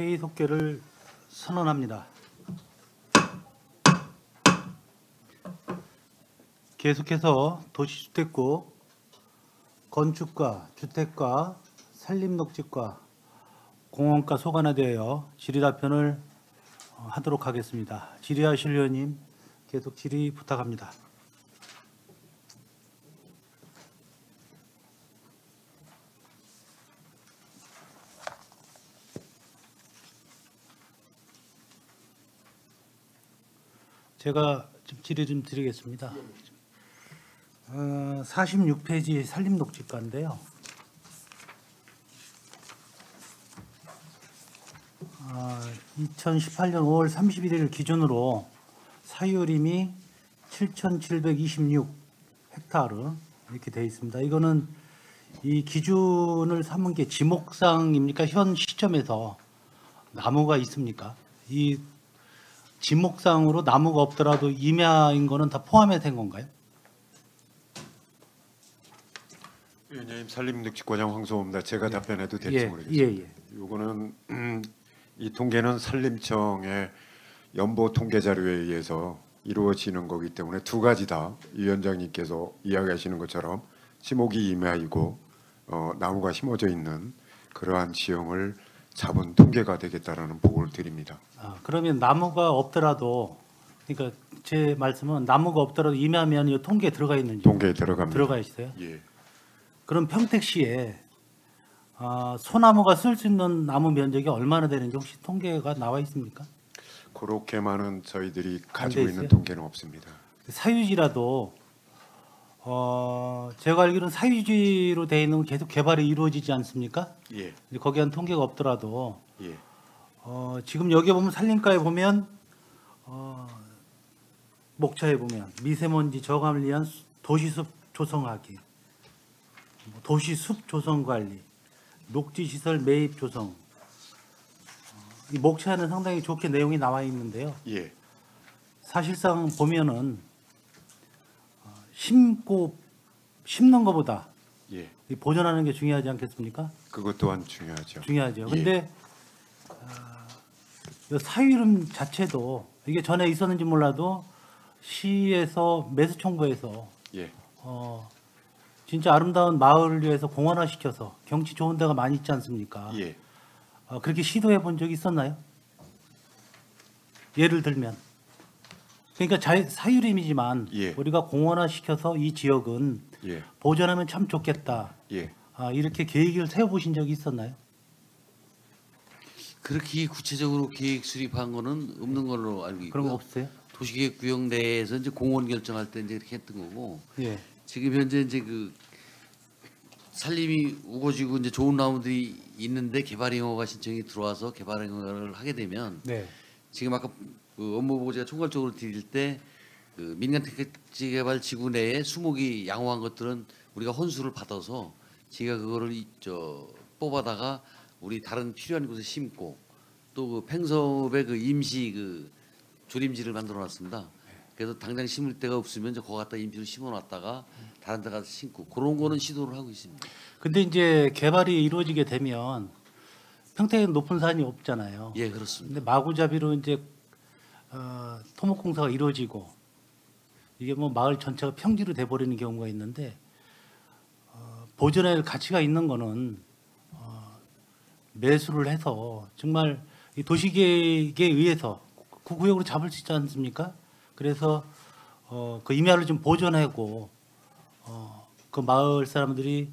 회의 속개를 선언합니다. 계속해서 도시주택국, 건축과 주택과 산림녹지과 공원과 소관에 대하여 질의답변을 하도록 하겠습니다. 질의하실 의원님 계속 질의 부탁합니다. 제가 좀 질의 좀 드리겠습니다. 46페이지 산림녹지과인데요. 2018년 5월 31일 기준으로 사유림이 7,726헥타르 이렇게 되어 있습니다. 이거는 이 기준을 삼은 게 지목상입니까? 현 시점에서 나무가 있습니까? 이 지목상으로 나무가 없더라도 임야인 거는 다 포함이 된 건가요? 위원님, 산림녹지과장 황소호입니다. 제가 답변해도 될지 모르겠습니다. 이거는 이 통계는 산림청의 연보 통계 자료에 의해서 이루어지는 거기 때문에 두 가지 다 위원장님께서 이야기하시는 것처럼 지목이 임야이고 나무가 심어져 있는 그러한 지형을 잡은 통계가 되겠다라는 보고를 드립니다. 그러면 나무가 없더라도, 그러니까 제 말씀은 나무가 없더라도 임야면 이 통계에 들어가 있는지? 통계에 들어갑니다. 들어가 있어요? 예. 그럼 평택시에 소나무가 쓸 수 있는 나무 면적이 얼마나 되는지 혹시 통계가 나와 있습니까? 그렇게만은 저희들이 가지고 있어요? 있는 통계는 없습니다. 사유지라도 제가 알기로는 사유지로 되어 있는 건 계속 개발이 이루어지지 않습니까? 예. 거기에 한 통계가 없더라도 예. 지금 여기 보면 산림가에 보면 목차에 보면 미세먼지 저감을 위한 도시숲 조성하기, 도시숲 조성 관리, 녹지시설 매입 조성. 이 목차에는 상당히 좋게 내용이 나와 있는데요. 예. 사실상 보면은 심는 것보다 예. 이 보존하는 게 중요하지 않겠습니까? 그것 또한 중요하죠. 중요하죠. 예. 근데 이 사유림 자체도 이게 전에 있었는지 몰라도 시에서 매수청구에서 예. 진짜 아름다운 마을을 위해서 공원화 시켜서 경치 좋은 데가 많이 있지 않습니까? 예. 그렇게 시도해 본 적이 있었나요? 예를 들면 그러니까 사유림이지만 예. 우리가 공원화 시켜서 이 지역은 예. 보존하면 참 좋겠다. 예. 이렇게 계획을 세워보신 적이 있었나요? 그렇게 구체적으로 계획 수립한 거는 없는 걸로 알고 있고요. 그런 거 없어요? 도시계획구역 내에서 이제 공원 결정할 때 이제 이렇게 했던 거고. 예. 지금 현재 이제 그 산림이 우거지고 이제 좋은 나무들이 있는데 개발행허가 신청이 들어와서 개발행허를 하게 되면 네. 지금 아까 그 업무보고 제가 총괄적으로 드릴 때 그 민간택지개발 지구 내에 수목이 양호한 것들은 우리가 혼수를 받아서 제가 그거를 뽑아다가 우리 다른 필요한 곳에 심고 또 그 팽섭에 그 임시 그 조림지를 만들어놨습니다. 그래서 당장 심을 데가 없으면 거기 갖다 임시로 심어놨다가 다른 데 가서 심고 그런 거는 시도를 하고 있습니다. 근데 이제 개발이 이루어지게 되면 평택에는 높은 산이 없잖아요. 예, 그렇습니다. 근데 마구잡이로 이제 토목공사가 이루어지고 이게 뭐 마을 전체가 평지로 돼버리는 경우가 있는데 보존할 가치가 있는 거는 매수를 해서 정말 이 도시계획에 의해서 그 구역으로 잡을 수 있지 않습니까? 그래서 그 임야를 좀 보존하고 그 마을 사람들이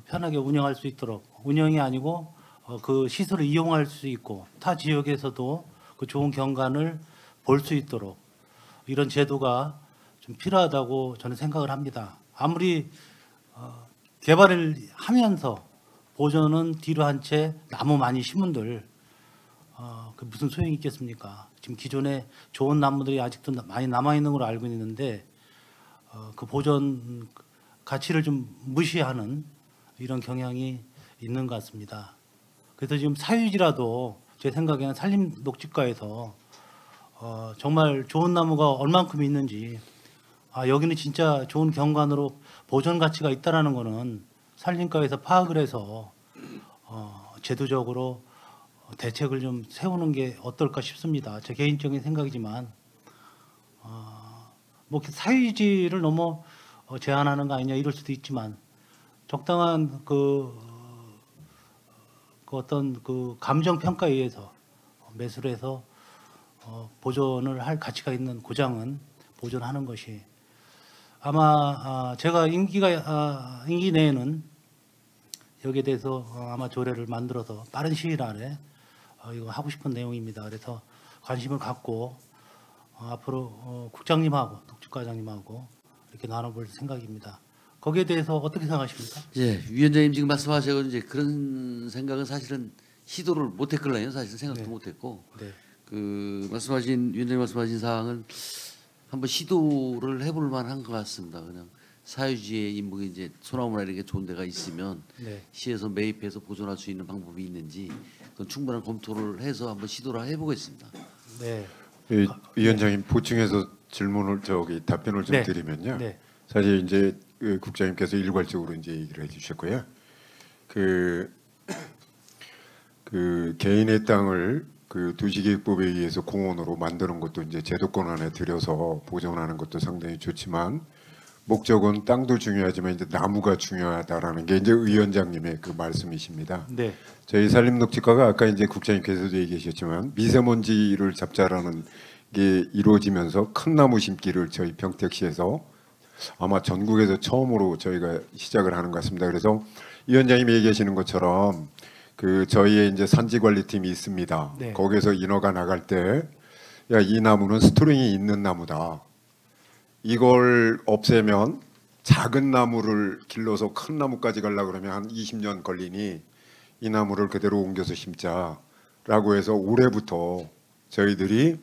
편하게 운영할 수 있도록 운영이 아니고 그 시설을 이용할 수 있고 타 지역에서도 그 좋은 경관을 볼 수 있도록 이런 제도가 좀 필요하다고 저는 생각을 합니다. 아무리 개발을 하면서 보존은 뒤로 한 채 나무 많이 심은들 그 무슨 소용이 있겠습니까? 지금 기존에 좋은 나무들이 아직도 많이 남아 있는 걸로 알고 있는데 그 보존 가치를 좀 무시하는 이런 경향이 있는 것 같습니다. 그래서 지금 사유지라도 제 생각에는 산림녹지과에서 정말 좋은 나무가 얼만큼 있는지 여기는 진짜 좋은 경관으로 보존 가치가 있다라는 거는 산림과에서 파악을 해서 제도적으로 대책을 좀 세우는 게 어떨까 싶습니다. 제 개인적인 생각이지만 뭐 이렇게 사유지를 너무 제한하는 거 아니냐 이럴 수도 있지만 적당한 그 어떤 그 감정 평가에 의해서 매수를 해서 보존을 할 가치가 있는 고장은 보존하는 것이 아마 제가 임기 내에는 여기에 대해서 아마 조례를 만들어서 빠른 시일 안에 이거 하고 싶은 내용입니다. 그래서 관심을 갖고 앞으로 국장님하고 독촉과장님하고 이렇게 나눠볼 생각입니다. 거기에 대해서 어떻게 생각하십니까? 예, 위원장님 지금 말씀하셔서 이제 그런 생각은 사실은 시도를 못했걸요. 사실은 생각도 네. 못했고 네, 그 위원장님 말씀하신 사항은 한번 시도를 해볼 만한 것 같습니다. 그냥 사유지에 인목이 이제 소나무나 이렇게 좋은 데가 있으면 네, 시에서 매입해서 보존할 수 있는 방법이 있는지 그건 충분한 검토를 해서 한번 시도를 해보겠습니다. 네, 위원장님 보충해서 질문을 답변을 좀 네. 드리면요. 네, 사실 이제 국장님께서 일괄적으로 이제 얘기를 해주셨고요. 그 개인의 땅을 그 도시계획법에 의해서 공원으로 만드는 것도 이제 제도권 안에 들여서 보존하는 것도 상당히 좋지만 목적은 땅도 중요하지만 이제 나무가 중요하다라는 게 이제 위원장님의 그 말씀이십니다. 네, 저희 산림녹지과가 아까 이제 국장님께서도 얘기하셨지만 미세먼지를 잡자라는 게 이루어지면서 큰 나무 심기를 저희 평택시에서 아마 전국에서 처음으로 저희가 시작을 하는 것 같습니다. 그래서 위원장님이 얘기하시는 것처럼 그 저희의 이제 산지관리팀이 있습니다. 네. 거기서 인허가 나갈 때 야, 이 나무는 스토링이 있는 나무다. 이걸 없애면 작은 나무를 길러서 큰 나무까지 가려고 그러면 한 20년 걸리니 이 나무를 그대로 옮겨서 심자라고 해서 올해부터 저희들이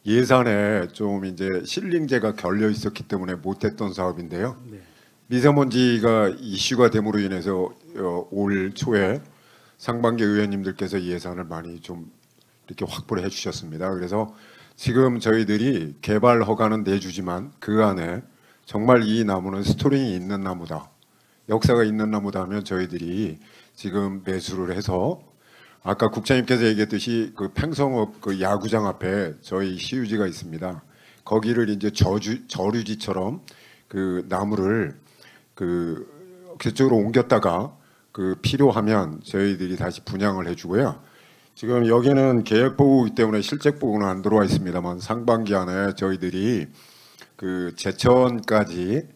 예산에 좀 이제 실링제가 결려 있었기 때문에 못했던 사업인데요. 네, 미세먼지가 이슈가 됨으로 인해서 올 초에 상반기 의원님들께서 예산을 많이 좀 이렇게 확보를 해주셨습니다. 그래서 지금 저희들이 개발 허가는 내주지만 그 안에 정말 이 나무는 스토링이 있는 나무다, 역사가 있는 나무다 하면 저희들이 지금 매수를 해서 아까 국장님께서 얘기했듯이 그 팽성읍 그 야구장 앞에 저희 시유지가 있습니다. 거기를 이제 저류지처럼 그 나무를 그쪽으로 옮겼다가 그 필요하면 저희들이 다시 분양을 해주고요. 지금 여기는 계획보고이기 때문에 실적보고는 안 들어와 있습니다만 상반기 안에 저희들이 그 제천까지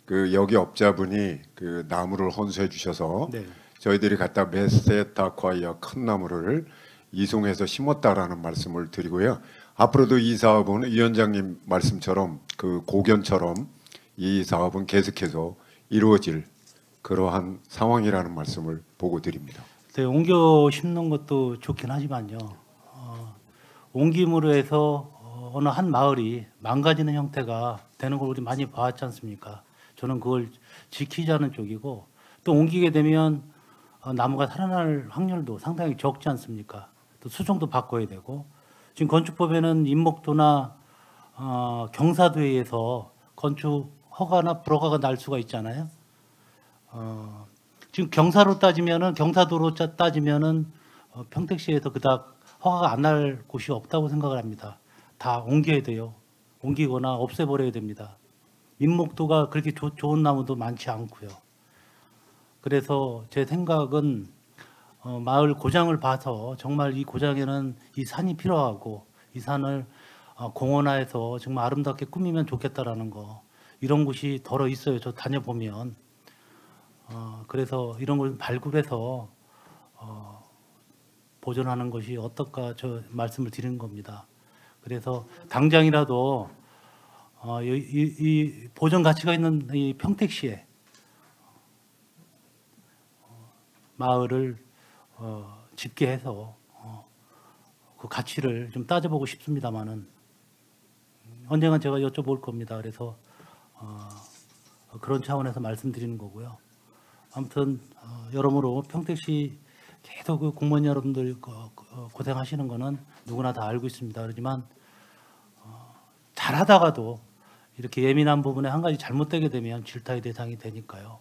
그 여기 업자분이 그 나무를 헌수해 주셔서 네. 저희들이 갖다 메세타콰이어 큰 나무를 이송해서 심었다라는 말씀을 드리고요. 앞으로도 이 사업은 위원장님 말씀처럼 그 고견처럼 이 사업은 계속해서 이루어질 그러한 상황이라는 말씀을 보고 드립니다. 네, 옮겨 심는 것도 좋긴 하지만요. 옮김으로 해서 어느 한 마을이 망가지는 형태가 되는 걸 우리 많이 봐왔지 않습니까? 저는 그걸 지키자는 쪽이고 또 옮기게 되면 나무가 살아날 확률도 상당히 적지 않습니까? 또 수정도 바꿔야 되고 지금 건축법에는 인목도나 경사도에 의해서 건축 허가나 불허가가 날 수가 있잖아요. 지금 경사도로 따지면은 평택시에서 그닥 허가가 안 날 곳이 없다고 생각을 합니다. 다 옮겨야 돼요. 옮기거나 없애버려야 됩니다. 인목도가 그렇게 좋은 나무도 많지 않고요. 그래서 제 생각은 마을 고장을 봐서 정말 이 고장에는 이 산이 필요하고 이 산을 공원화해서 정말 아름답게 꾸미면 좋겠다라는 거, 이런 곳이 덜어 있어요. 저 다녀보면. 그래서 이런 걸 발굴해서 보존하는 것이 어떨까 저 말씀을 드리는 겁니다. 그래서 당장이라도 이 보존 가치가 있는 이 평택시에 마을을 짓게 해서 그 가치를 좀 따져보고 싶습니다만은 언젠간 제가 여쭤볼 겁니다. 그래서 그런 차원에서 말씀드리는 거고요. 아무튼 여러모로 평택시 계속 그 공무원 여러분들 고생하시는 거는 누구나 다 알고 있습니다. 그렇지만 잘하다가도 이렇게 예민한 부분에 한 가지 잘못되게 되면 질타의 대상이 되니까요.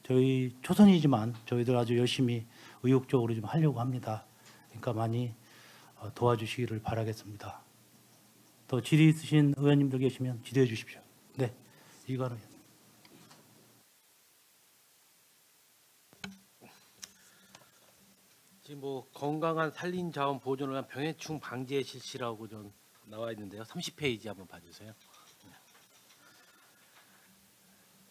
저희 초선이지만 저희들 아주 열심히 의욕적으로 좀 하려고 합니다. 그러니까 많이 도와주시기를 바라겠습니다. 또 질의 있으신 의원님들 계시면 질의해 주십시오. 네, 이관우 의원. 지금 뭐 건강한 산림 자원 보존을 위한 병해충 방제 실시라고 좀 나와 있는데요. 30페이지 한번 봐주세요. 네.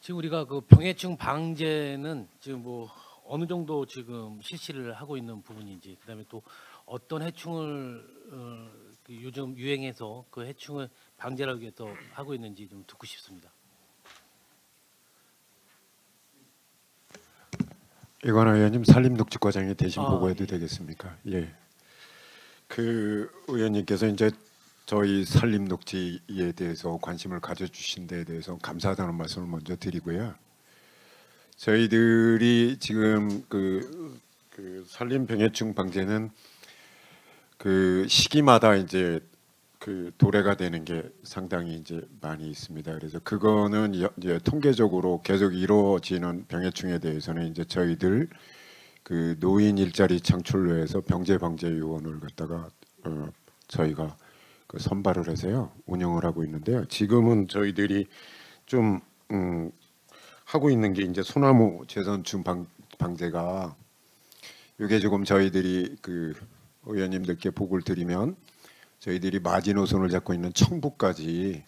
지금 우리가 그 병해충 방제는 지금 뭐 어느 정도 지금 실시를 하고 있는 부분인지, 그다음에 또 어떤 해충을 그 요즘 유행해서 그 해충을 방제하기 위해서 하고 있는지 좀 듣고 싶습니다. 이관우 의원님 산림녹지과장이 대신 보고해도 예. 되겠습니까? 예. 그 의원님께서 이제 저희 산림녹지에 대해서 관심을 가져주신 데에 대해서 감사하다는 말씀을 먼저 드리고요. 저희들이 지금 그 산림 병해충 방제는 그 시기마다 이제 그 도래가 되는 게 상당히 이제 많이 있습니다. 그래서 그거는 이제 통계적으로 계속 이루어지는 병해충에 대해서는 이제 저희들 그 노인 일자리 창출로해서 병제 방제 요원을 갖다가 저희가 그 선발을 해서요 운영을 하고 있는데요. 지금은 저희들이 좀 하고 있는 게 이제 소나무 재선충 방제가 이게 조금 저희들이 그 의원님들께 보고를 드리면 저희들이 마지노선을 잡고 있는 청부까지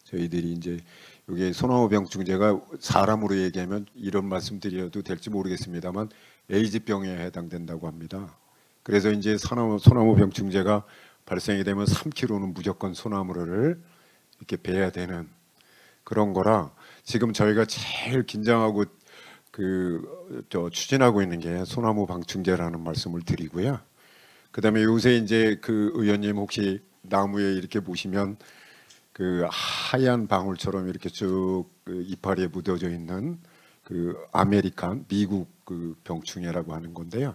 저희들이 이제 이게 소나무병충제가 사람으로 얘기하면 이런 말씀드려도 될지 모르겠습니다만 에이즈병에 해당된다고 합니다. 그래서 이제 소나무병충제가 발생이 되면 3kg는 무조건 소나무를 이렇게 베야 되는 그런 거라 지금 저희가 제일 긴장하고 추진하고 있는 게 소나무방충제라는 말씀을 드리고요. 그다음에 요새 이제 그 의원님 혹시 나무에 이렇게 보시면 그 하얀 방울처럼 이렇게 쭉 그 이파리에 묻어져 있는 그 아메리칸 미국 그 병충해라고 하는 건데요.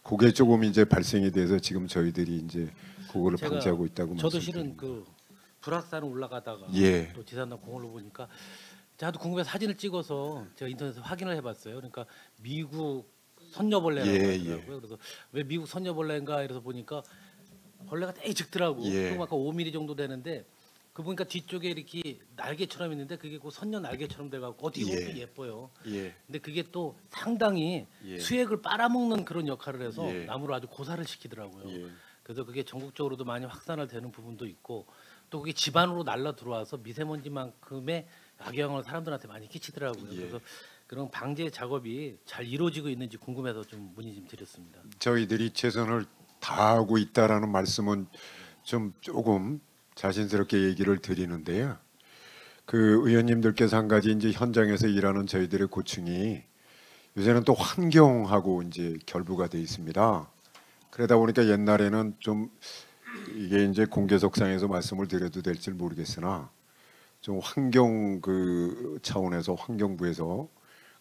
그게 조금 이제 발생이 돼서 지금 저희들이 이제 그거를 제가 방지하고 있다고 저도 말씀드립니다. 실은 그 불악산 올라가다가 예. 또 지산단 공원을 보니까 저도 궁금해서 사진을 찍어서 제가 인터넷에서 확인을 해봤어요. 그러니까 미국 선녀벌레라고 예, 하더라고요. 그래서 왜 미국 선녀벌레인가 이래서 보니까 벌레가 되게 작더라고. 예. 조금 아까 5mm 정도 되는데 그 보니까 뒤쪽에 이렇게 날개처럼 있는데 그게 그 선녀 날개처럼 돼갖고 어떻게 보면 예. 예뻐요. 예. 근데 그게 또 상당히 예. 수액을 빨아먹는 그런 역할을 해서 예. 나무를 아주 고사를 시키더라고요. 예. 그래서 그게 전국적으로도 많이 확산을 되는 부분도 있고 또 그게 집 안으로 날라 들어와서 미세먼지만큼의 악영향을 사람들한테 많이 끼치더라고요. 예. 그래서 그런 방제 작업이 잘 이루어지고 있는지 궁금해서 좀 문의 좀 드렸습니다. 저희들이 최선을 다하고 있다라는 말씀은 좀 조금 자신스럽게 얘기를 드리는데요. 그 의원님들께서 한 가지 이제 현장에서 일하는 저희들의 고충이 요새는 또 환경하고 이제 결부가 돼 있습니다. 그러다 보니까 옛날에는 좀 이게 이제 공개석상에서 말씀을 드려도 될지 모르겠으나 좀 환경 그 차원에서 환경부에서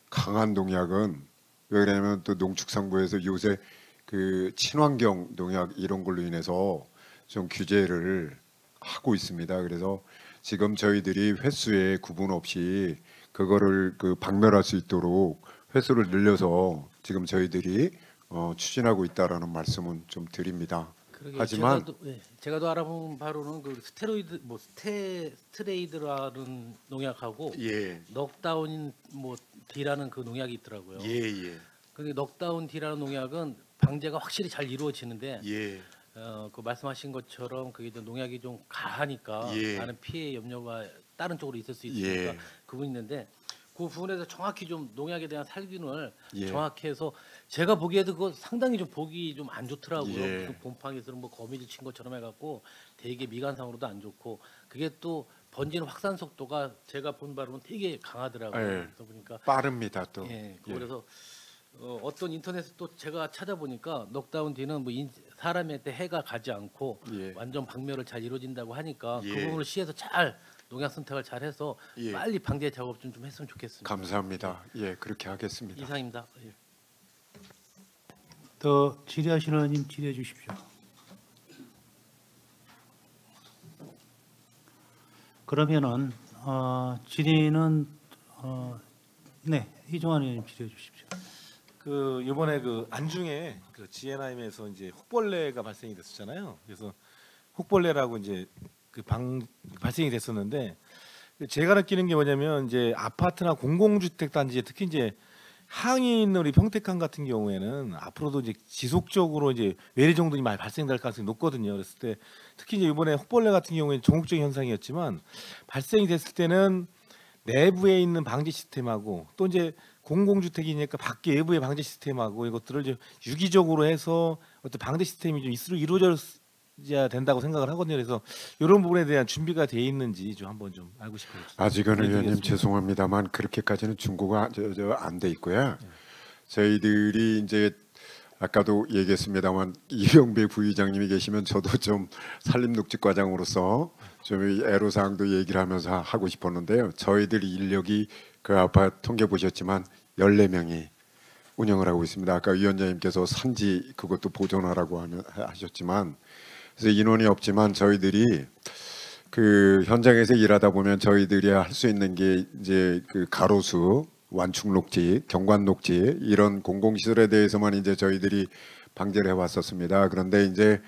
강한 농약은 왜 그러냐면 또 농축산부에서 요새 그 친환경 농약 이런 걸로 인해서 좀 규제를 하고 있습니다. 그래서 지금 저희들이 횟수에 구분 없이 그거를 그 박멸할 수 있도록 횟수를 늘려서 지금 저희들이 추진하고 있다라는 말씀은 좀 드립니다. 하지만 제가 도 알아본 바로는 그 스테로이드 뭐 스트레이드라는 농약하고 예. 넉다운 뭐 D라는 그 농약이 있더라고요. 예. 근데 넉다운 D라는 농약은 방제가 확실히 잘 이루어지는데 예. 그 말씀하신 것처럼 그게 좀 농약이 좀 가하니까 예. 많은 피해 염려가 다른 쪽으로 있을 수 있으니까 예. 그 부분이 있는데 그 부분에서 정확히 좀 농약에 대한 살균을 예. 정확히 해서 제가 보기에도 그거 상당히 좀 보기 좀 안 좋더라고요. 예. 무슨 곰팡이들은 뭐 거미줄 친 것처럼 해갖고 되게 미관상으로도 안 좋고 그게 또 번지는 확산 속도가 제가 본 바로는 되게 강하더라고요. 예. 그래서 보니까 빠릅니다 또. 그래서 어떤 인터넷에 또 제가 찾아보니까 넉다운 D는 뭐 사람한테 해가 가지 않고 예. 완전 박멸을 잘 이루어진다고 하니까 예. 그 부분을 시에서 잘 농약 선택을 잘 해서 예. 빨리 방제 작업 좀 했으면 좋겠습니다. 감사합니다. 예, 그렇게 하겠습니다. 이상입니다. 예. 또 질의하시는 의원님 질의해 주십시오. 그러면은 질의는 네, 이종환 의원님 질의해 주십시오. 그 이번에 그 안중에 그 GNIM에서 이제 혹벌레가 발생이 됐었잖아요. 그래서 혹벌레라고 이제 발생이 됐었는데 제가 느끼는 게 뭐냐면 이제 아파트나 공공주택 단지에 특히 이제 항이 있는 우리 평택항 같은 경우에는 앞으로도 이제 지속적으로 이제 외래 정도이 많이 발생될 가능성이 높거든요. 그랬을 때 특히 이제 이번에 혹벌레 같은 경우에는 종국적인 현상이었지만 발생이 됐을 때는 내부에 있는 방지 시스템하고 또 이제 공공주택이니까 밖에 외부의 방지 시스템하고 이것들을 이제 유기적으로 해서 어떤 방지 시스템이 좀 이루어져야 된다고 생각을 하거든요. 그래서 이런 부분에 대한 준비가 돼 있는지 좀 한번 좀 알고 싶어요. 아직은 의원님 죄송합니다만 그렇게까지는 준비가 안 돼 있고요. 저희들이 이제 아까도 얘기했습니다만 이병배 부의장님이 계시면 저도 좀 산림녹지과장으로서 좀 애로사항도 얘기를 하면서 하고 싶었는데요. 저희들 인력이 그 아파트 통계 보셨지만 14명이 운영을 하고 있습니다. 아까 위원장님께서 산지 그것도 보존하라고 하셨지만 그래서 인원이 없지만 저희들이 그 현장에서 일하다 보면 저희들이 할 수 있는 게 이제 그 가로수, 완충녹지, 경관녹지 이런 공공시설에 대해서만 이제 저희들이 방제를 해왔었습니다. 그런데 이제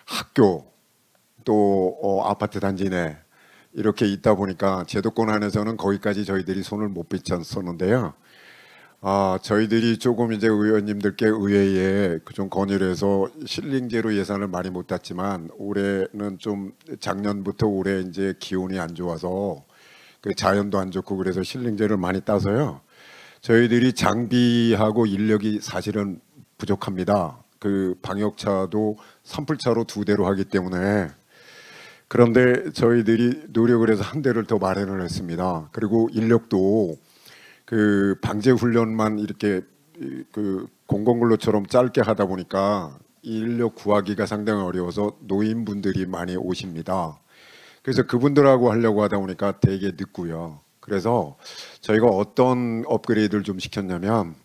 학교 또 아파트 단지 내 이렇게 있다 보니까 제도권 안에서는 거기까지 저희들이 손을 못 빗쳤었는데요. 저희들이 조금 이제 의원님들께 의회에 좀 건의를 해서 실링제로 예산을 많이 못 땄지만 올해는 좀 작년부터 올해 이제 기온이 안 좋아서 그 자연도 안 좋고 그래서 실링제를 많이 따서요. 저희들이 장비하고 인력이 사실은 부족합니다. 그 방역차도 산불차로 2대로 하기 때문에 그런데 저희들이 노력을 해서 한 대를 더 마련을 했습니다. 그리고 인력도 그 방제 훈련만 이렇게 그 공공근로처럼 짧게 하다 보니까 인력 구하기가 상당히 어려워서 노인분들이 많이 오십니다. 그래서 그분들하고 하려고 하다 보니까 되게 늦고요. 그래서 저희가 어떤 업그레이드를 좀 시켰냐면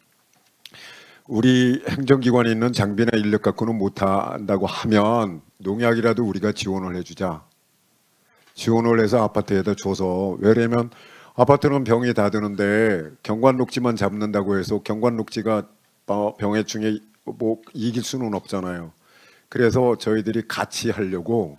우리 행정기관에 있는 장비나 인력 갖고는 못한다고 하면 농약이라도 우리가 지원을 해주자. 지원을 해서 아파트에다 줘서 왜냐면 아파트는 병이 다 드는데 경관녹지만 잡는다고 해서 경관녹지가 병해충에 뭐 이길 수는 없잖아요. 그래서 저희들이 같이 하려고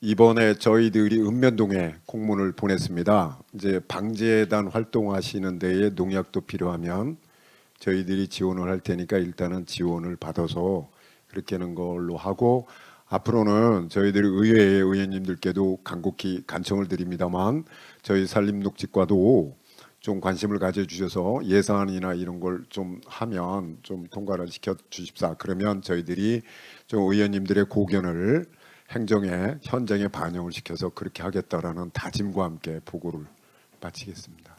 이번에 저희들이 읍면동에 공문을 보냈습니다. 이제 방제단 활동하시는 데에 농약도 필요하면 저희들이 지원을 할 테니까 일단은 지원을 받아서 그렇게 하는 걸로 하고 앞으로는 저희들이 의회의 의원님들께도 간곡히 간청을 드립니다만 저희 산림녹지과도 좀 관심을 가져주셔서 예산이나 이런 걸 좀 하면 좀 통과를 시켜 주십사. 그러면 저희들이 좀 의원님들의 고견을 행정에 현장에 반영을 시켜서 그렇게 하겠다라는 다짐과 함께 보고를 마치겠습니다.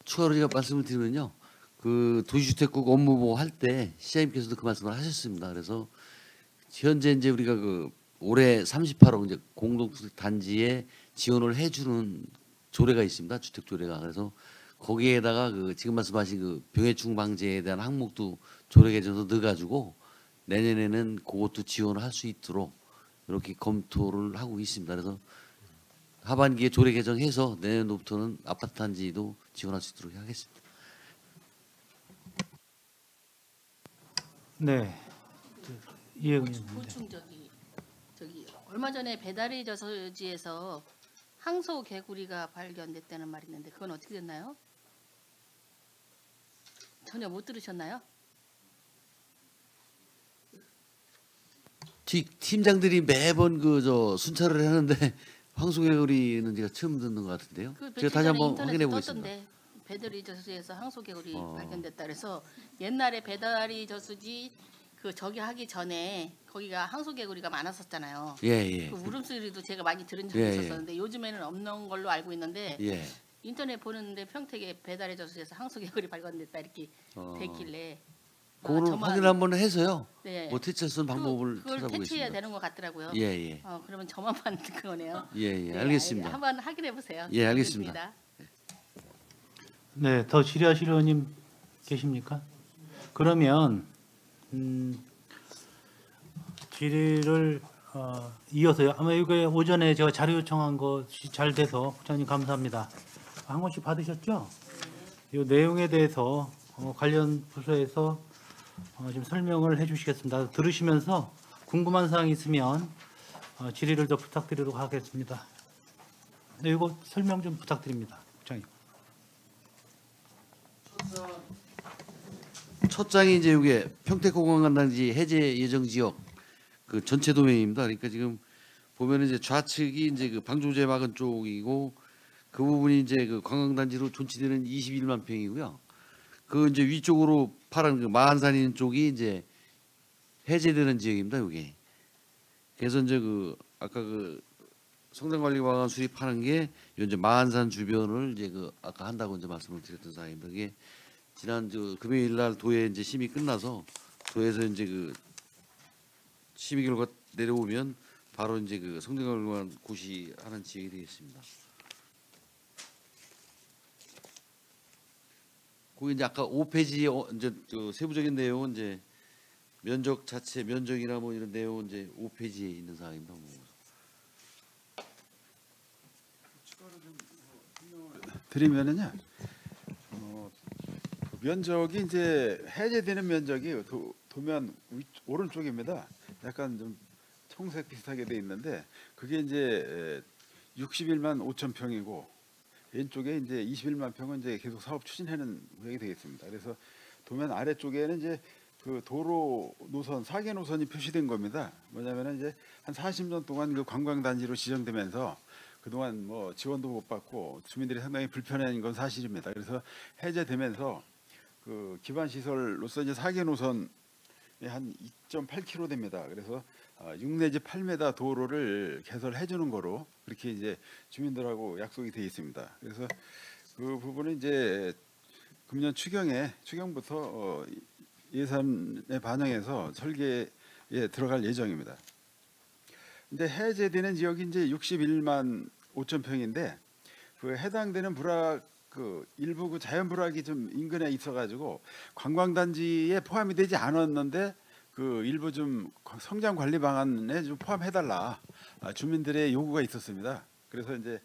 추가로 제가 말씀을 드리면요, 그 도시주택국 업무보고 할 때 시장님께서도 그 말씀을 하셨습니다. 그래서 현재 이제 우리가 그 올해 38억 이제 공동주택 단지에 지원을 해주는 조례가 있습니다. 주택 조례가. 그래서 거기에다가 그 지금 말씀하신 그 병해충 방제에 대한 항목도 조례 개정에서 넣어가지고 내년에는 그것도 지원을 할 수 있도록 이렇게 검토를 하고 있습니다. 그래서 하반기에 조례 개정해서 내년도부터는 아파트 단지도 지원할 수 있도록 하겠습니다. 네. 보충 저기 얼마 전에 배다리 저수지에서 항소 개구리가 발견됐다는 말이 있는데 그건 어떻게 됐나요? 전혀 못 들으셨나요? 팀장들이 매번 그 저 순찰을 하는데 황소개구리는 제가 처음 듣는 것 같은데요. 제가 다시 한번 확인해 보겠습니다. 배다리 저수지에서 항소개구리 발견됐다 그래서 옛날에 배다리 저수지 그 저기 하기 전에 거기가 항소개구리가 많았었잖아요. 예. 그 울음소리도 제가 많이 들은 적이 있었는데 요즘에는 없는 걸로 알고 있는데 인터넷 보는데 평택에 배다리 저수지에서 항소개구리 발견됐다 이렇게 됐길래 그거는 확인 한번 해서요. 네. 뭐 퇴치할 수 있는 방법을 그걸 찾아보겠습니다. 퇴치해야 되는 것 같더라고요. 예. 그러면 저만 받는 거네요. 예, 알겠습니다. 한번 확인해 보세요. 예, 알겠습니다. 네, 더 질의하실 의원님 계십니까? 그러면 질의를 이어서요. 아마 이거 오전에 제가 자료 요청한 것이 잘 돼서 국장님 감사합니다. 한 권씩 받으셨죠? 이 내용에 대해서 관련 부서에서 좀 설명을 해주시겠습니다. 들으시면서 궁금한 사항이 있으면 질의를 더 부탁드리도록 하겠습니다. 네, 이거 설명 좀 부탁드립니다, 국장님. 첫 장이 이제 이게 평택공항관광지 해제 예정 지역 그 전체 도면입니다. 그러니까 지금 보면은 이제 좌측이 이제 그 방조제 막은 쪽이고 그 부분이 이제 그 관광단지로 존치되는 21만 평이고요. 그 이제 위쪽으로 파란 그 마한산 있는 쪽이 이제 해제되는 지역입니다. 여기. 그래서 이제 그 아까 그 성장관리방안 수립하는 게 이제 마한산 주변을 이제 그 아까 한다고 이제 말씀을 드렸던 사항입니다. 이게 지난 저 금요일 날 도에 이제 심의 끝나서 도에서 이제 그 심의 결과 내려오면 바로 이제 그 성장관리방안 고시하는 지역이 되겠습니다. 거기 이제 아까 5페이지에 이제 그 세부적인 내용은 이제 면적 자체 면적이나 뭐 이런 내용은 이제 5페이지에 있는 사항입니다. 드리면은요. 면적이 이제 해제되는 면적이 도면 오른쪽입니다. 약간 좀 청색 비슷하게 돼 있는데 그게 이제 61만 5천 평이고 왼쪽에 이제 21만 평은 이제 계속 사업 추진하는 구역이 되겠습니다. 그래서 도면 아래쪽에는 이제 그 도로 노선 4개 노선이 표시된 겁니다. 뭐냐면은 이제 한 40년 동안 그 관광단지로 지정되면서 그동안 뭐 지원도 못 받고 주민들이 상당히 불편한 건 사실입니다. 그래서 해제되면서 그 기반 시설로서 이제 4개 노선이 한 2.8km 됩니다. 그래서 6 내지 8m 도로를 개설해 주는 거로 그렇게 이제 주민들하고 약속이 되어 있습니다. 그래서 그 부분은 이제 금년 추경부터 예산에 반영해서 설계에 들어갈 예정입니다. 근데 해제되는 지역이 이제 61만 5천 평인데 그 해당되는 불악 그 일부 그 자연 불악이 좀 인근에 있어가지고 관광단지에 포함이 되지 않았는데 그 일부 좀 성장 관리 방안에 좀 포함해달라 주민들의 요구가 있었습니다. 그래서 이제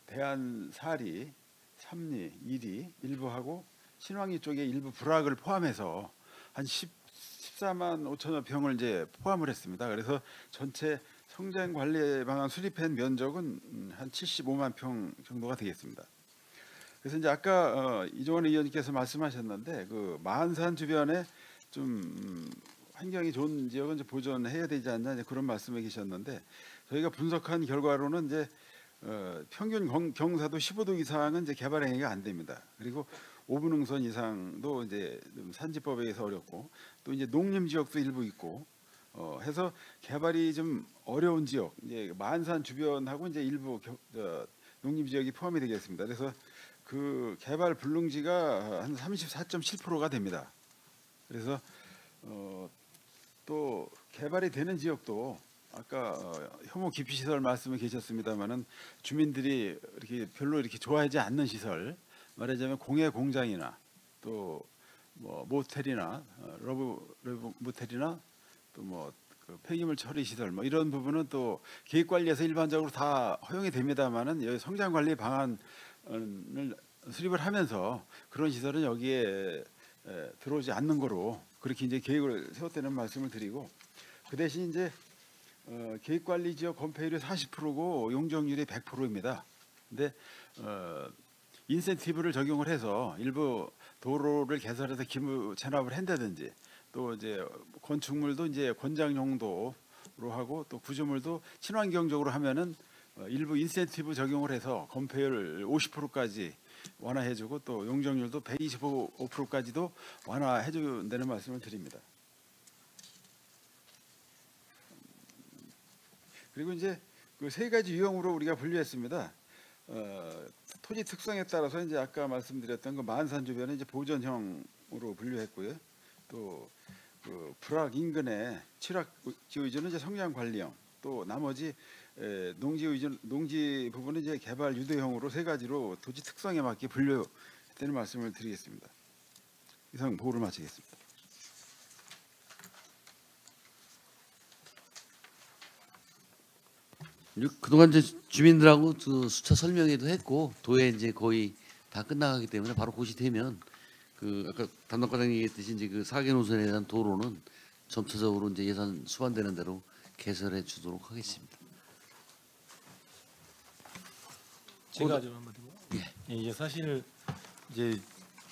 대안 4리, 3리, 2리 일부하고 신왕리 쪽에 일부 불악을 포함해서 한 14만 5천여 평을 이제 포함을 했습니다. 그래서 전체 성장 관리 방안 수립한 면적은 한 75만 평 정도가 되겠습니다. 그래서 이제 아까 이종원 의원님께서 말씀하셨는데 그 마한산 주변에 좀 환경이 좋은 지역은 이제 보존해야 되지 않냐 이제 그런 말씀해 계셨는데 저희가 분석한 결과로는 이제 평균 경사도 15도 이상은 이제 개발 행위가 안 됩니다. 그리고 5분 능선 이상도 이제 산지법에 의해서 어렵고 또 이제 농림 지역도 일부 있고 해서 개발이 좀 어려운 지역 이제 마한산 주변하고 이제 일부 농림 지역이 포함이 되겠습니다. 그래서 그 개발 불능지가 한 34.7%가 됩니다. 그래서 또 개발이 되는 지역도 아까 혐오 기피 시설 말씀을 계셨습니다만은 주민들이 이렇게 별로 이렇게 좋아하지 않는 시설 말하자면 공예 공장이나 또 뭐 모텔이나 러브 모텔이나 또 뭐 그 폐기물 처리 시설 뭐 이런 부분은 또 계획 관리에서 일반적으로 다 허용이 됩니다만은 여기 성장 관리 방안을 수립을 하면서 그런 시설은 여기에 들어오지 않는 거로 그렇게 이제 계획을 세웠다는 말씀을 드리고 그 대신 이제 계획관리지역 건폐율이 40%고 용적률이 100%입니다. 근데 인센티브를 적용을 해서 일부 도로를 개설해서 기부 체납을 한다든지 또 이제 건축물도 이제 권장 용도로 하고 또 구조물도 친환경적으로 하면은 일부 인센티브 적용을 해서 건폐율 50%까지 완화해주고 또 용적률도 125%까지도 완화해준다는 말씀을 드립니다. 그리고 이제 그 세 가지 유형으로 우리가 분류했습니다. 토지 특성에 따라서 이제 아까 말씀드렸던 그 마한산 주변은 이제 보전형으로 분류했고요. 또 그 불악 인근의 칠악 지위주는 이제 성장 관리형, 또 나머지 농지 부분은 이제 개발 유도형으로 세 가지로 토지 특성에 맞게 분류했다는 말씀을 드리겠습니다. 이상 보고를 마치겠습니다. 그동안 이제 주민들하고 그 수차 설명회도 했고 도에 이제 거의 다 끝나가기 때문에 바로 고시되면 그 아까 담당과장님 얘기했듯이 이제 그 4개 노선에 대한 도로는 점차적으로 이제 예산 수반되는 대로 개설해 주도록 하겠습니다. 제가 좀 한마디. 예, 이제 사실 이제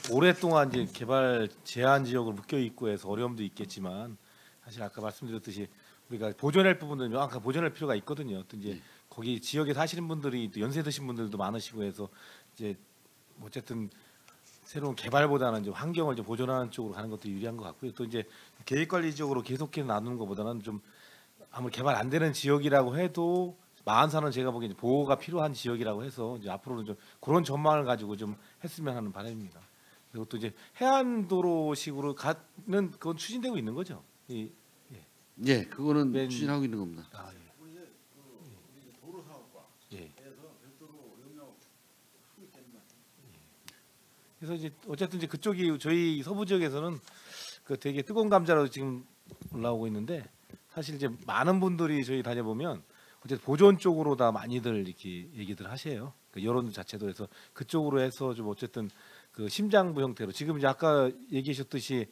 오랫동안 이제 개발 제한 지역을 묶여 있고 해서 어려움도 있겠지만 사실 아까 말씀드렸듯이 우리가 보존할 부분은 명확하게 보존할 필요가 있거든요. 또 이제 거기 지역에 사시는 분들이 또 연세 드신 분들도 많으시고 해서 이제 어쨌든 새로운 개발보다는 이제 환경을 좀 보존하는 쪽으로 가는 것도 유리한 것 같고요. 또 이제 계획관리적으로 계속해서 나누는 것보다는 좀 아무리 개발 안 되는 지역이라고 해도 마흔산은 제가 보기엔 보호가 필요한 지역이라고 해서 이제 앞으로는 좀 그런 전망을 가지고 좀 했으면 하는 바람입니다. 그리고 또 이제 해안도로식으로 가는 그건 추진되고 있는 거죠. 예, 그거는 맨- 추진하고 있는 겁니다. 아, 예. 예. 그래서 이제 어쨌든 이제 그쪽이 저희 서부 지역에서는 그 되게 뜨거운 감자로 지금 올라오고 있는데 사실 이제 많은 분들이 저희 다녀보면 어쨌든 보존 쪽으로 다 많이들 이렇게 얘기들 하세요. 그 여론 자체도 해서 그쪽으로 해서 좀 어쨌든 그 심장부 형태로 지금 이제 아까 얘기하셨듯이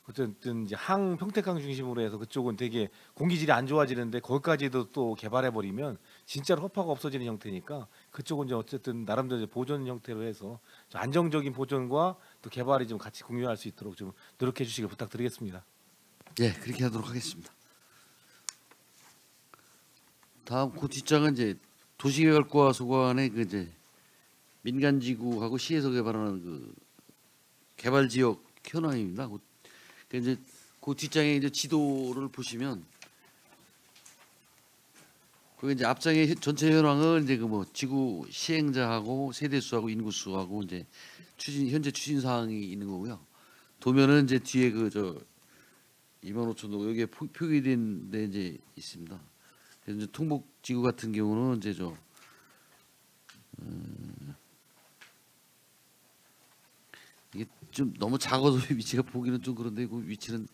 어쨌든 이제 평택항 중심으로 해서 그쪽은 되게 공기질이 안 좋아지는데 거기까지도 또 개발해 버리면 진짜로 허파가 없어지는 형태니까 그쪽은 이제 어쨌든 나름대로 이제 보존 형태로 해서 좀 안정적인 보존과 또 개발이 좀 같이 공유할 수 있도록 좀 노력해 주시길 부탁드리겠습니다. 예, 그렇게 하도록 하겠습니다. 다음 그 뒷장은 이제 도시개발과 소관의 그 이제 민간지구하고 시에서 개발하는 그 개발지역 현황입니다. 그 이제 그 뒷장에 이제 지도를 보시면 그 이제 앞장의 전체 현황은 이제 그 뭐 지구 시행자하고 세대수하고 인구수하고 이제 현재 추진 사항이 있는 거고요. 도면은 이제 뒤에 그 저 25,000도 여기에 표기된 데 이제 있습니다. 그래서 이제 통북지구 같은 경우는 이제 이게 좀 너무 작아서 위치가 보기는 좀 그런데 그 위치는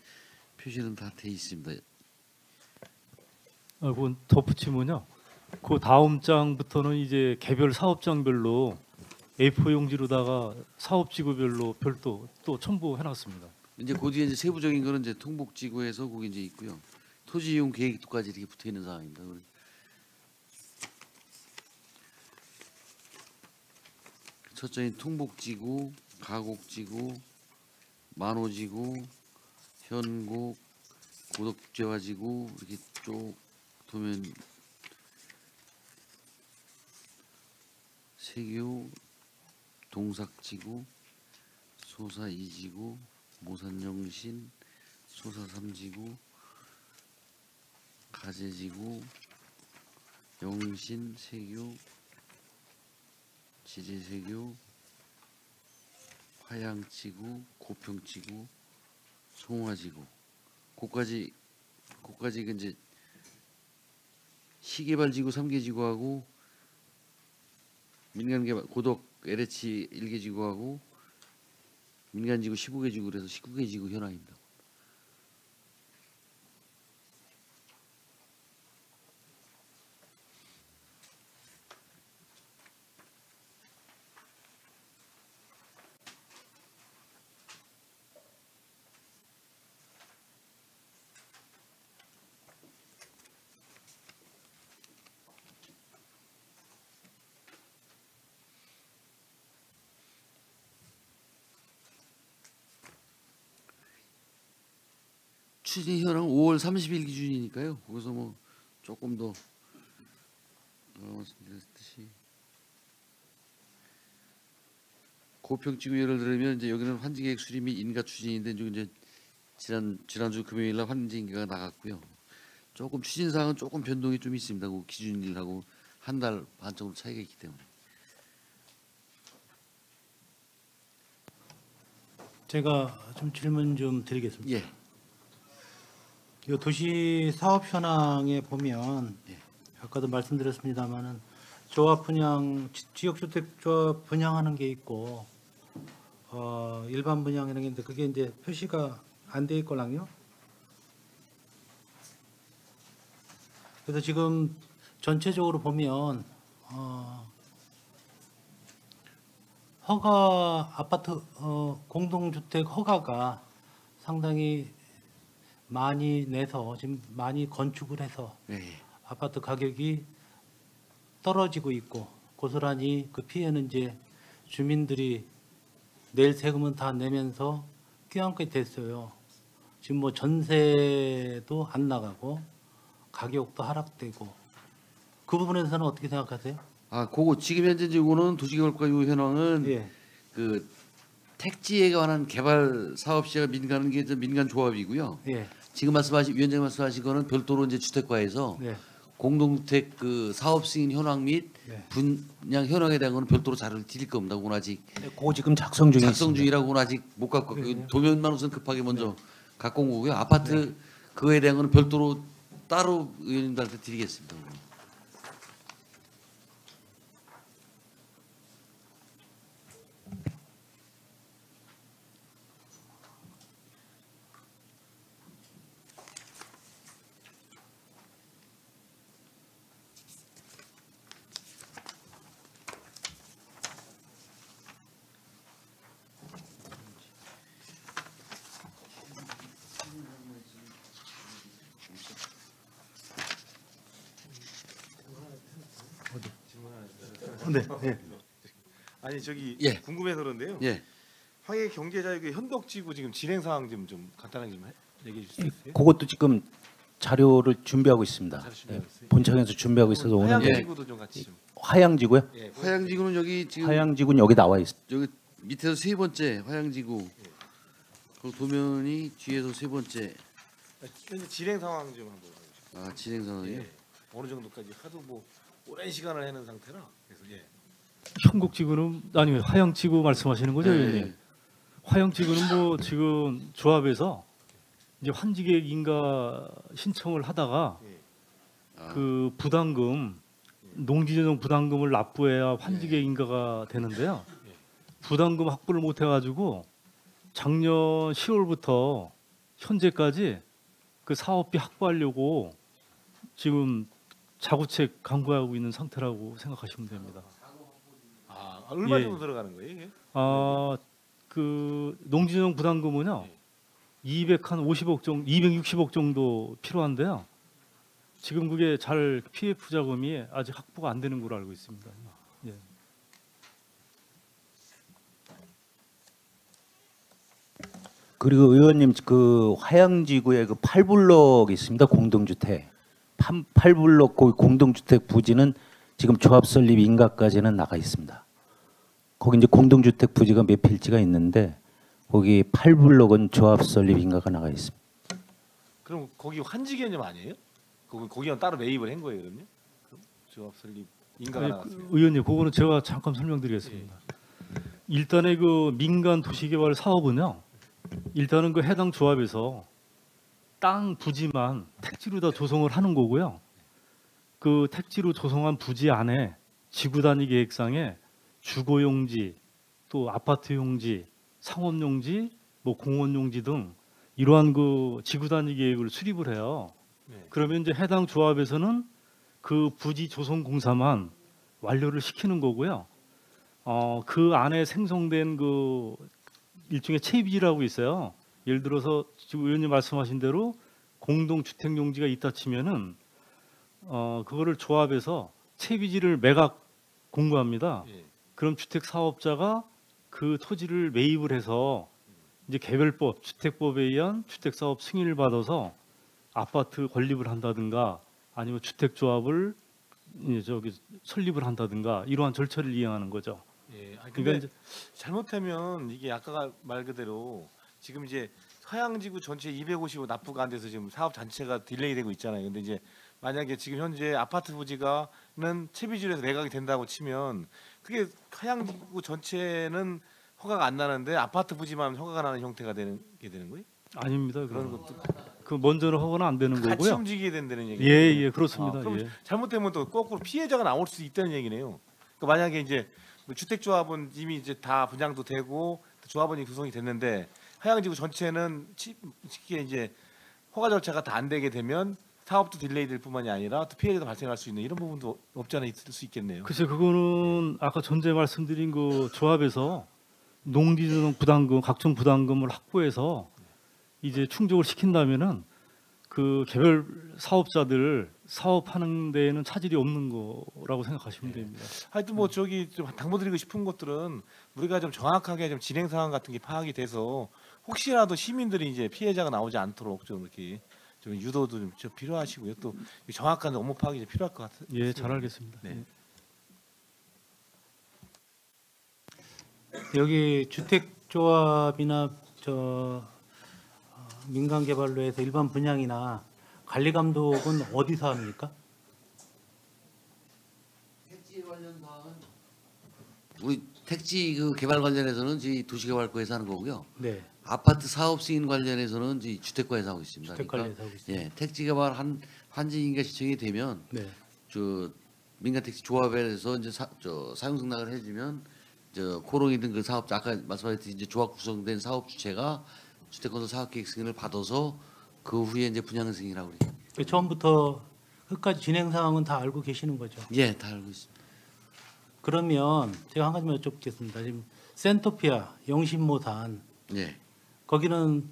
표시는 다 돼 있습니다. 그건 덧붙이면요. 그 다음 장부터는 이제 개별 사업장별로 A4 용지로다가 사업지구별로 별도 또 첨부해놨습니다. 이제 그 뒤에 이제 세부적인 거는 이제 통북지구에서 거기 이제 있고요. 토지 이용 계획도까지 이렇게 붙어 있는 상황입니다. 첫 장인 통북지구, 가곡지구, 만호지구, 현곡, 고덕재화지구 이렇게 쭉 보면 세교, 동삭지구, 소사 2지구, 모산영신, 소사 3지구, 가재지구, 영신, 세교, 지제세교, 화양지구, 고평지구, 송화지구, 고까지 그 이제 시개발지구 3개 지구하고 민간개발 고덕 LH 1개 지구하고 민간지구 15개 지구 그래서 19개 지구 현황입니다. 추진 현황 5월 30일 기준이니까요. 거기서 뭐 조금 더 말씀드렸듯이 고평지구 예를 들면 이제 여기는 환지계획 수립 및 인가 추진인데 이제 지난주 금요일날 환지인가가 나갔고요. 조금 추진 사항은 조금 변동이 좀 있습니다. 그 기준일하고 한 달 반 정도 차이가 있기 때문에. 제가 좀 질문 좀 드리겠습니다. 예. 이 도시 사업 현황에 보면 예. 아까도 말씀드렸습니다만은 조합 분양 지역 주택 조합 분양하는 게 있고 일반 분양이라는 게 있는데 그게 이제 표시가 안 돼 있거든요. 그래서 지금 전체적으로 보면 허가 아파트 공동주택 허가가 상당히 많이 내서 지금 많이 건축을 해서 예. 아파트 가격이 떨어지고 있고 고스란히 그 피해는 이제 주민들이 낼 세금은 다 내면서 껴안게 됐어요. 지금 뭐 전세도 안 가격도 하락되고 그 부분에서는 어떻게 생각하세요? 아, 그거 지금 현재 이거는 도시개발과 요 현황은 예. 그 택지에 관한 개발 사업 시가 민간 게 민간 조합이고요. 예. 지금 위원장님 말씀하신 거는 별도로 이제 주택과에서 네. 공동주택 그 사업 승인 현황 및 네. 분양 현황에 대한 거는 별도로 자료를 드릴 겁니다. 그건 아직 그거 지금 작성 중에 작성 있습니다. 중이라고는 아직 못 갖고 네. 왔고요. 도면만 우선 급하게 먼저 갖고 온 거고요. 아파트 그거에 대한 거는 별도로 따로 의원님들한테 드리겠습니다. 네. 네. 아니 저기 예. 궁금해서 그런데요. 예. 황해 경제자유의 현덕지구 지금 진행 상황 좀 간단하게 좀 얘기해 주실 수 있어요? 그것도 지금 자료를 준비하고 있습니다. 잘 준비하고 있어요. 본청에서 준비하고 있어서 오늘 예. 화양지구도 좀 같이 좀. 화양지구요? 예. 화양지구는 여기 지금 화양지구는 여기 나와 있습니다. 여기 밑에서 세 번째 화양지구. 그 도면이 뒤에서 세 번째. 현재 진행 상황 좀 한번. 아, 진행 상황이요. 예. 어느 정도까지 하도 뭐 오랜 시간을 해는 상태라. 그래서 예. 현곡지구는 아니 화양지구 말씀하시는 거죠, 네. 의원님? 화양지구는 뭐 지금 조합에서 이제 환지계획 인가 신청을 하다가 아, 그 부담금 농지조정 부담금을 납부해야 환지계획 인가가 되는데요. 부담금 확보를 못 해가지고 작년 10월부터 현재까지 그 사업비 확보하려고 지금 자구책 강구하고 있는 상태라고 생각하시면 됩니다. 아, 얼마 예. 정도 들어가는 거예요? 이게? 그 농지조정 부담금은요 250억 정도, 260억 정도 필요한데요. 지금 그게 잘 PF 자금이 아직 확보가 안 되는 걸로 알고 있습니다. 예. 그리고 의원님 그 화양지구에 그 8블록 있습니다. 공동주택. 8블록 그 공동주택 부지는 지금 조합 설립 인가까지는 나가 있습니다. 거기 이제 공동주택 부지가 몇 필지가 있는데 거기 8블록은 조합 설립 인가가 나가 있습니다. 그럼 거기 환지 개념 아니에요? 거기는 따로 매입을 한 거예요, 그럼요? 그럼 조합 설립 인가가 아니, 나갔어요. 의원님, 그거는 제가 잠깐 설명드리겠습니다. 일단의 그 민간 도시개발 사업은요, 일단은 그 해당 조합에서 땅 부지만 택지로 다 조성을 하는 거고요. 그 택지로 조성한 부지 안에 지구 단위 계획상에 주거용지, 또 아파트용지, 상업용지, 뭐 공원용지 등 이러한 그 지구 단위 계획을 수립을 해요. 네. 그러면 이제 해당 조합에서는 그 부지 조성 공사만 완료를 시키는 거고요. 그 안에 생성된 그 일종의 체비지라고 있어요. 예를 들어서 지금 의원님 말씀하신 대로 공동 주택 용지가 있다 치면은 그거를 조합해서 체비지를 매각 공고합니다. 예. 그럼 주택 사업자가 그 토지를 매입을 해서 이제 개별법 주택법에 의한 주택 사업 승인을 받아서 아파트 건립을 한다든가 아니면 주택 조합을 설립을 한다든가 이러한 절차를 이행하는 거죠. 예. 아니, 그러니까 근데 이제 잘못하면 이게 아까 말 그대로 지금 이제 화양지구 전체 255 납부가 안 돼서 지금 사업 자체가 딜레이 되고 있잖아요. 근데 이제 만약에 지금 현재 아파트 부지가는 채비지에서 매각이 된다고 치면 그게 화양지구 전체는 허가가 안 나는데 아파트 부지만 허가가 나는 형태가 되는 거예요? 아닙니다. 그런 그런 것도 그 먼저는 허가는 안 되는 같이 거고요. 움직이게 된다는 얘기예요. 예, 그렇습니다. 그럼 예. 잘못되면 또 거꾸로 피해자가 나올 수 있다는 얘기네요. 그러니까 만약에 이제 뭐 주택조합은 이미 이제 다 분양도 되고 조합원이 구성이 됐는데 하양지구 전체는 쉽게 이제 허가 절차가 다 안 되게 되면 사업도 딜레이될 뿐만이 아니라 또 피해도 발생할 수 있는 이런 부분도 없지 않아 있을 수 있겠네요. 글쎄 그거는 아까 전제 말씀드린 그 조합에서 농지조정 부담금 각종 부담금을 확보해서 이제 충족을 시킨다면은 그 개별 사업자들 사업하는 데에는 차질이 없는 거라고 생각하시면 됩니다. 하여튼 뭐 저기 좀 당부드리고 싶은 것들은 우리가 좀 정확하게 좀 진행 상황 같은 게 파악이 돼서 혹시라도 시민들이 이제 피해자가 나오지 않도록 좀 이렇게 좀 유도도 좀 필요하시고요. 또 정확한 업무 파악이 좀 필요할 것 같아요. 예, 잘 알겠습니다. 네. 여기 주택조합이나 민간개발로해서 일반 분양이나 관리 감독은 어디서 합니까? 택지 관련 사항은 우리 택지 그 개발 관련해서는 저희 도시개발과에서 하는 거고요. 네. 아파트 사업 승인 관련해서는 저희 주택과에서 하고 있습니다. 주택관리에서 하고 있습니다. 예, 택지 개발 한지 인가 시청이 되면 네. 저 민간 택지 조합에서 이제 사용 승낙을 해주면 저 코롱이든 그 사업자 아까 말씀하셨듯이 이제 조합 구성된 사업 주체가 주택건설 사업계획 승인을 받아서 그 후에 이제 분양 승인하고 그래요. 처음부터 끝까지 진행 상황은 다 알고 계시는 거죠? 예, 다 알고 있습니다. 그러면 제가 한 가지만 여쭤보겠습니다. 지금 센토피아, 영신모산 예, 거기는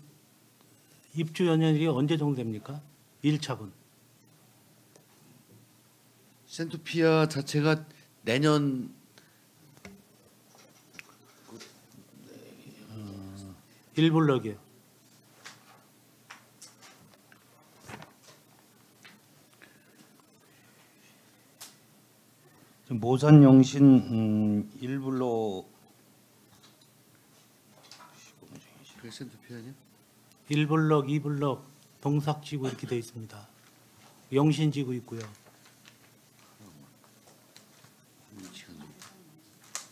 입주 연연일이 언제 정도 됩니까? 1차분. 센토피아 자체가 내년 일블럭이요. 모산 영신 일블로 그 센토피아냐? 1블럭, 2블럭, 동삭지구 이렇게 되어 있습니다. 영신지구 있고요.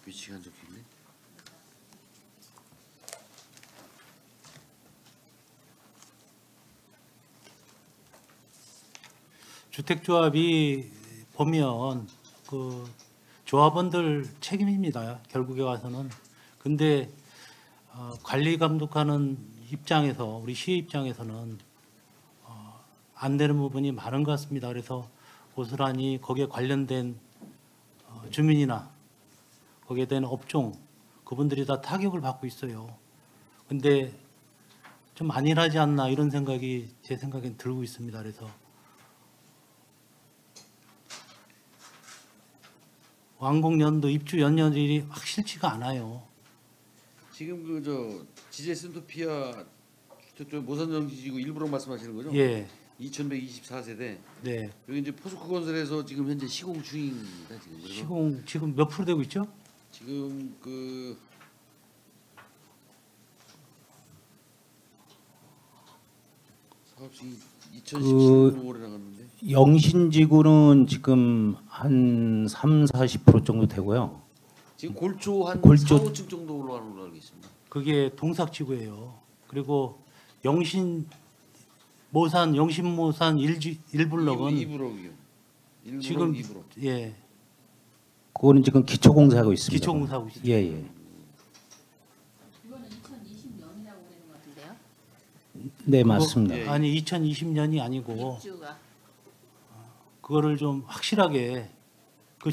위치가 안 적혀있네. 주택조합이 보면 그 조합원들 책임입니다. 결국에 가서는. 근데 관리 감독하는 입장에서 우리 시의 입장에서는 안 되는 부분이 많은 것 같습니다. 그래서 고스란히 거기에 관련된 주민이나 거기에 대한 업종 그분들이 다 타격을 받고 있어요. 근데 좀 안일하지 않나 이런 생각이 제 생각엔 들고 있습니다. 그래서 완공연도 입주 연연일이 확실치가 않아요. 지금 그 저 지제 센토피아 저쪽 모산정지지구 일부러 말씀하시는 거죠? 예, 2124세대. 네. 여기 이제 포스코 건설에서 지금 현재 시공 중입니다. 지금 그래서 시공 지금 몇 프로 되고 있죠? 지금 그 사업시 2017년 5월에 나갔는데 영신지구는 지금 한 3-40% 정도 되고요. 지금 골조 한 골조- 4, 5층 정도 올라가는 걸로 알고 있습니다. 그게 동삭지구예요. 그리고 영신 모산 영신모산 1블럭은 2브록이요. 지금 2브록. 예 그거는 지금 기초공사하고 있습니다. 기초공사하고 있습니다. 예, 예. 이거는 2020년이라고 그러는 것 같은데요. 네, 맞습니다. 예. 아니 2020년이 아니고 입주가 그거를 좀 확실하게 그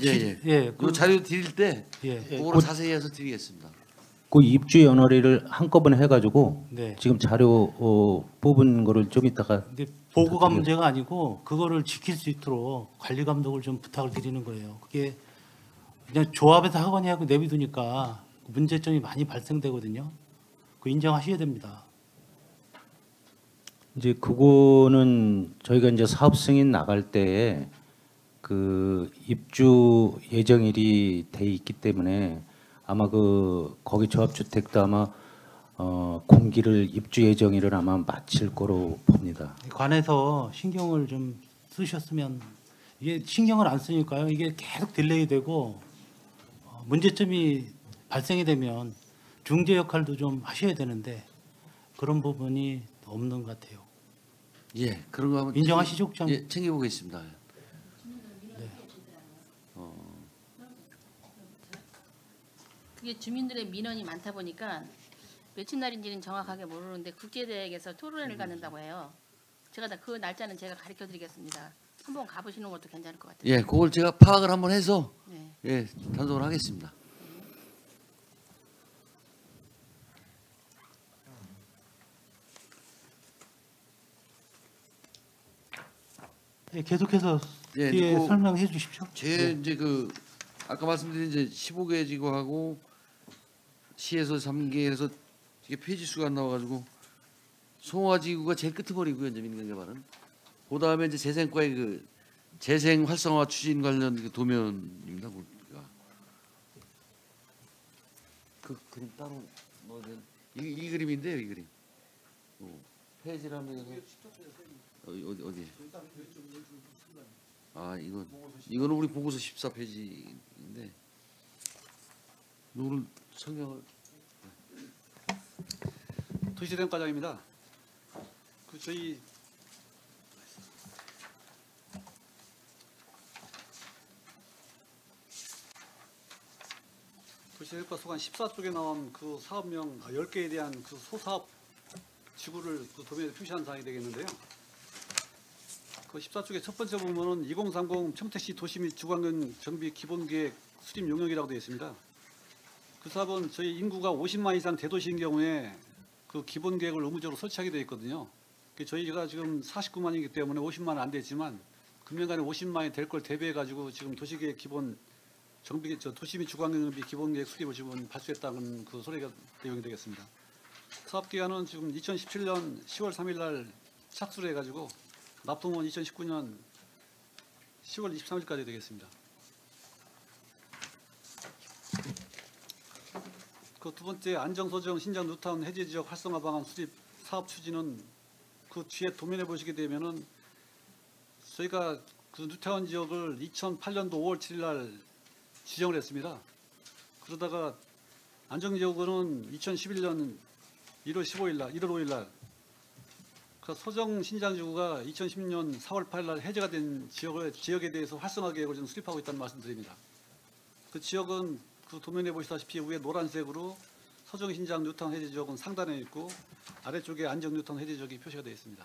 그 자료 드릴 때 예, 그거를 자세히 해서 드리겠습니다. 그 입주 연월일을 한꺼번에 해가지고 네. 지금 자료 뽑은 거를 좀 이따가 근데 보고가 문제가 아니고 그거를 지킬 수 있도록 관리 감독을 좀 부탁을 드리는 거예요. 그게 그냥 조합에서 하거니 하고 내비두니까 문제점이 많이 발생되거든요. 그 인정하셔야 됩니다. 이제 그거는 저희가 이제 사업 승인 나갈 때에 그 입주 예정일이 돼 있기 때문에 아마 그 거기 조합주택도 아마 공기를 입주 예정일을 아마 마칠 거로 봅니다. 관해서 신경을 좀 쓰셨으면 이게 신경을 안 쓰니까요. 이게 계속 딜레이 되고 문제점이 발생이 되면 중재 역할도 좀 하셔야 되는데 그런 부분이 없는 것 같아요. 예, 그런 거 한번 인정하시죠, 국장님? 예, 챙겨보겠습니다. 그게 주민들의 민원이 많다 보니까 며칠 날인지는 정확하게 모르는데 국제대학에서 토론회를 갖는다고 해요. 제가 다 그 날짜는 제가 가르쳐 드리겠습니다. 한번 가보시는 것도 괜찮을 것 같아요. 예, 그걸 제가 파악을 한번 해서 네. 예, 단속을 하겠습니다. 예, 계속해서 예, 뒤에 그 설명해 주십시오. 제 이제 그 아까 말씀드린 이제 15개 지구하고 시에서 3개에서 이게 페이지 수가 안 나와가지고 송화 지구가 제일 끄트머리고요. 이제 민간개발은 그 다음에 이제 재생과의 그 재생 활성화 추진 관련 그 도면입니다. 보니까 그 그림 따로 뭐 이 그림인데요. 이 그림 페이지라면 어디 아 이거는 우리 보고서 14페이지인데 이거를 설명을 도시재생 과장입니다. 그 저희 도시재생과 소관 14쪽에 나온 그 사업명 10개에 대한 그 소사업 지구를 그 도면에 표시한 사항이 되겠는데요. 그 14쪽의 첫 번째 부분은 2030 평택시 도시 및 주거환경 정비 기본계획 수립 용역이라고 되어 있습니다. 그 사업은 저희 인구가 50만 이상 대도시인 경우에 그 기본 계획을 의무적으로 설치하게 되어 있거든요. 저희가 지금 49만이기 때문에 50만은 안 됐지만 금년간에 50만이 될 걸 대비해 가지고 지금 도시계획 기본 정비 도시 및 주거환경 정비 기본 계획 수립을 지금 발주했다는 그 소리가 내용이 되겠습니다. 사업 기간은 지금 2017년 10월 3일 날 착수를 해 가지고 납품은 2019년 10월 23일까지 되겠습니다. 그 두 번째 안정소정 신장 뉴타운 해제 지역 활성화 방안 수립 사업 추진은 그 뒤에 도면에 보시게 되면은 저희가 그 뉴타운 지역을 2008년도 5월 7일 날 지정을 했습니다. 그러다가 안정 지역은 2011년 1월 15일 날, 1월 5일 날 그 소정 신장 지구가 2010년 4월 8일 날 해제가 된 지역에 대해서 활성화 계획을 좀 수립하고 있다는 말씀드립니다. 그 지역은 그 도면에 보시다시피 위에 노란색으로 서정 신장 뉴타운 해제 지역은 상단에 있고 아래쪽에 안정 뉴타운 해제 지역이 표시가 되어 있습니다.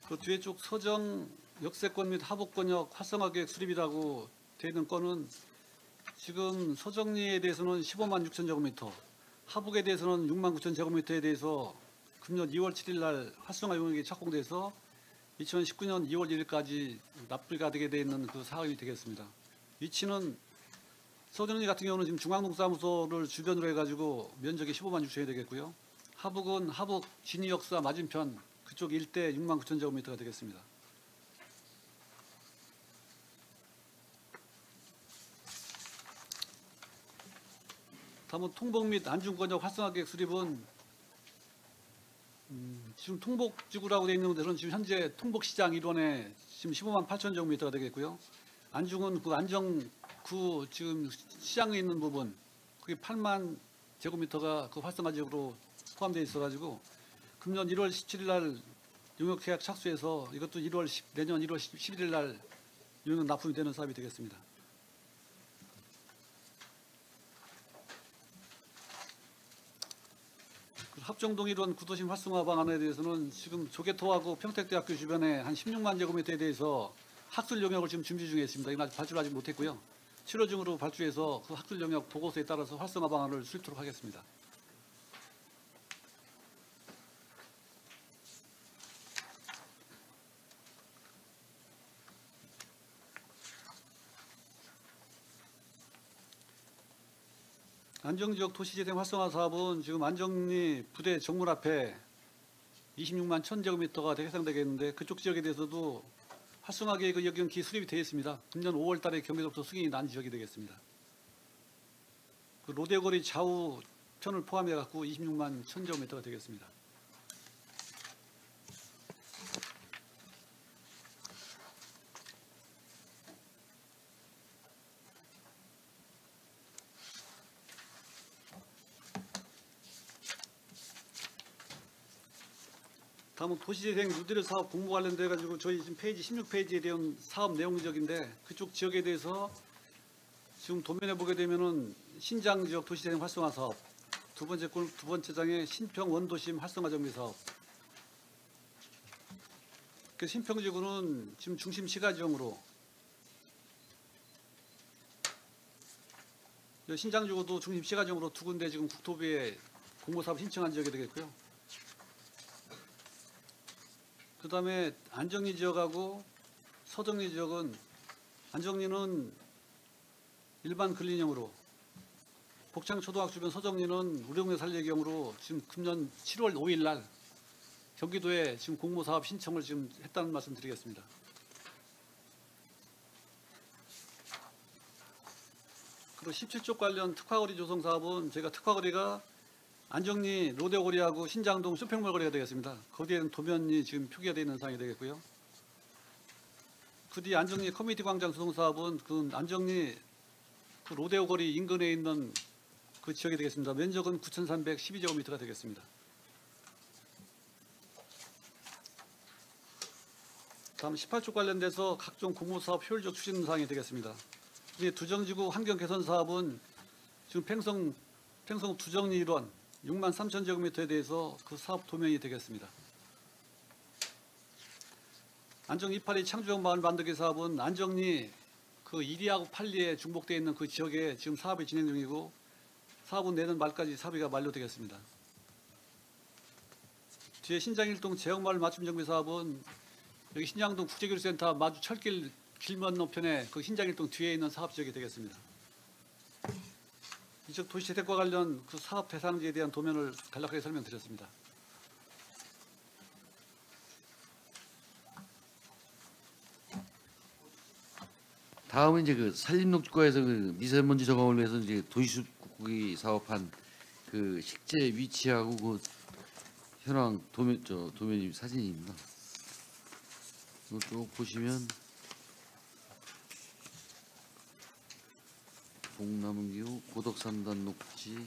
그 뒤에 쪽 서정 역세권 및 하복권역 활성화 계획 수립이라고 되어 있는 건은 지금 서정리에 대해서는 15만 6천 제곱미터, 하북에 대해서는 6만 9천 제곱미터에 대해서 금년 2월 7일 날 활성화 용역이 착공돼서 2019년 2월 1일까지 납부가 되게 되어 있는 그 사업이 되겠습니다. 위치는 서정리 같은 경우는 지금 중앙동 사무소를 주변으로 해가지고 면적이 15만 6천이 되겠고요. 하북은 하북 진이역사 맞은편 그쪽 일대 6만 9천 제곱미터가 되겠습니다. 다음은 통복 및 안중권역 활성화 계획 수립은 지금 통복지구라고 되어 있는 데는 지금 현재 통복시장 일원에 지금 15만 8천 제곱미터가 되겠고요. 안중은 그 안정구 지금 시장에 있는 부분 그게 8만 제곱미터가 그 활성화 지역으로 포함되어 있어가지고 금년 1월 17일 날 용역계약 착수해서 이것도 내년 1월 11일 날 용역 납품이 되는 사업이 되겠습니다. 합정동 일원 구도심 활성화 방안에 대해서는 지금 조개토하고 평택대학교 주변에 한 16만 제곱미터에 대해서 학술 용역을 지금 준비 중에 있습니다. 이건 아직 발주를 하지 못했고요. 7월 중으로 발주해서 그 학술 용역 보고서에 따라서 활성화 방안을 수립토록 하겠습니다. 안정지역 도시재생 활성화 사업은 지금 안정리 부대 정문 앞에 26만 1천 제곱미터가 해당되겠는데 그쪽 지역에 대해서도 활성화 계획의 역연기 수립이 되어 있습니다. 금년 5월 달에 경기도부터 승인이 난 지역이 되겠습니다. 그 로데거리 좌우편을 포함해 갖고 26만 1천 제곱미터가 되겠습니다. 다음은 도시재생 뉴딜 사업 공모 관련돼 가지고 저희 지금 페이지 16페이지에 대한 사업 내용적인데 그쪽 지역에 대해서 지금 도면에 보게 되면은 신장 지역 도시재생 활성화 사업, 두 번째 장에 신평 원도심 활성화 정비 사업. 그 신평 지구는 지금 중심 시가 지역으로, 신장 지구도 중심 시가 지역으로 두 군데 지금 국토부에 공모 사업 신청한 지역이 되겠고요. 그다음에 안정리 지역하고 서정리 지역은 안정리는 일반 근린형으로, 복창초등학교 주변 서정리는 우리 동네 살리기형으로 지금 금년 7월 5일 날 경기도에 지금 공모 사업 신청을 지금 했다는 말씀 드리겠습니다. 그리고 17쪽 관련 특화거리 조성 사업은 제가 특화거리가 안정리 로데오거리하고 신장동 쇼핑몰 거리가 되겠습니다. 거기에는 도면이 지금 표기가 되어 있는 상황이 되겠고요. 그 뒤 안정리 커뮤니티 광장 조성 사업은 그 안정리 그 로데오거리 인근에 있는 그 지역이 되겠습니다. 면적은 9,312제곱미터가 되겠습니다. 다음 18쪽 관련돼서 각종 공모사업 효율적 추진 사항이 되겠습니다. 두정지구 환경 개선 사업은 지금 팽성 두정리 일원 63,000제곱미터에 대해서 그 사업 도면이 되겠습니다. 안정 282 창조형 마을 만들기 사업은 안정리 그 1리하고 8리에 중복되어 있는 그 지역에 지금 사업이 진행 중이고 사업은 내년 말까지 사업이 만료되겠습니다. 뒤에 신장일동 제형마을 맞춤 정비 사업은 여기 신장동 국제교류센터 마주 철길 길건너편에 그 신장일동 뒤에 있는 사업 지역이 되겠습니다. 이쪽 도시재생과 관련 그 사업 대상지에 대한 도면을 간략하게 설명드렸습니다. 다음은 이제 그 산림녹지과에서 그 미세먼지 저감을 위해서 이제 도시숲국기 사업한 그 식재 위치하고 그 현황 도면이 사진입니다. 이거 쭉 보시면 동남은기후 고덕삼단 녹지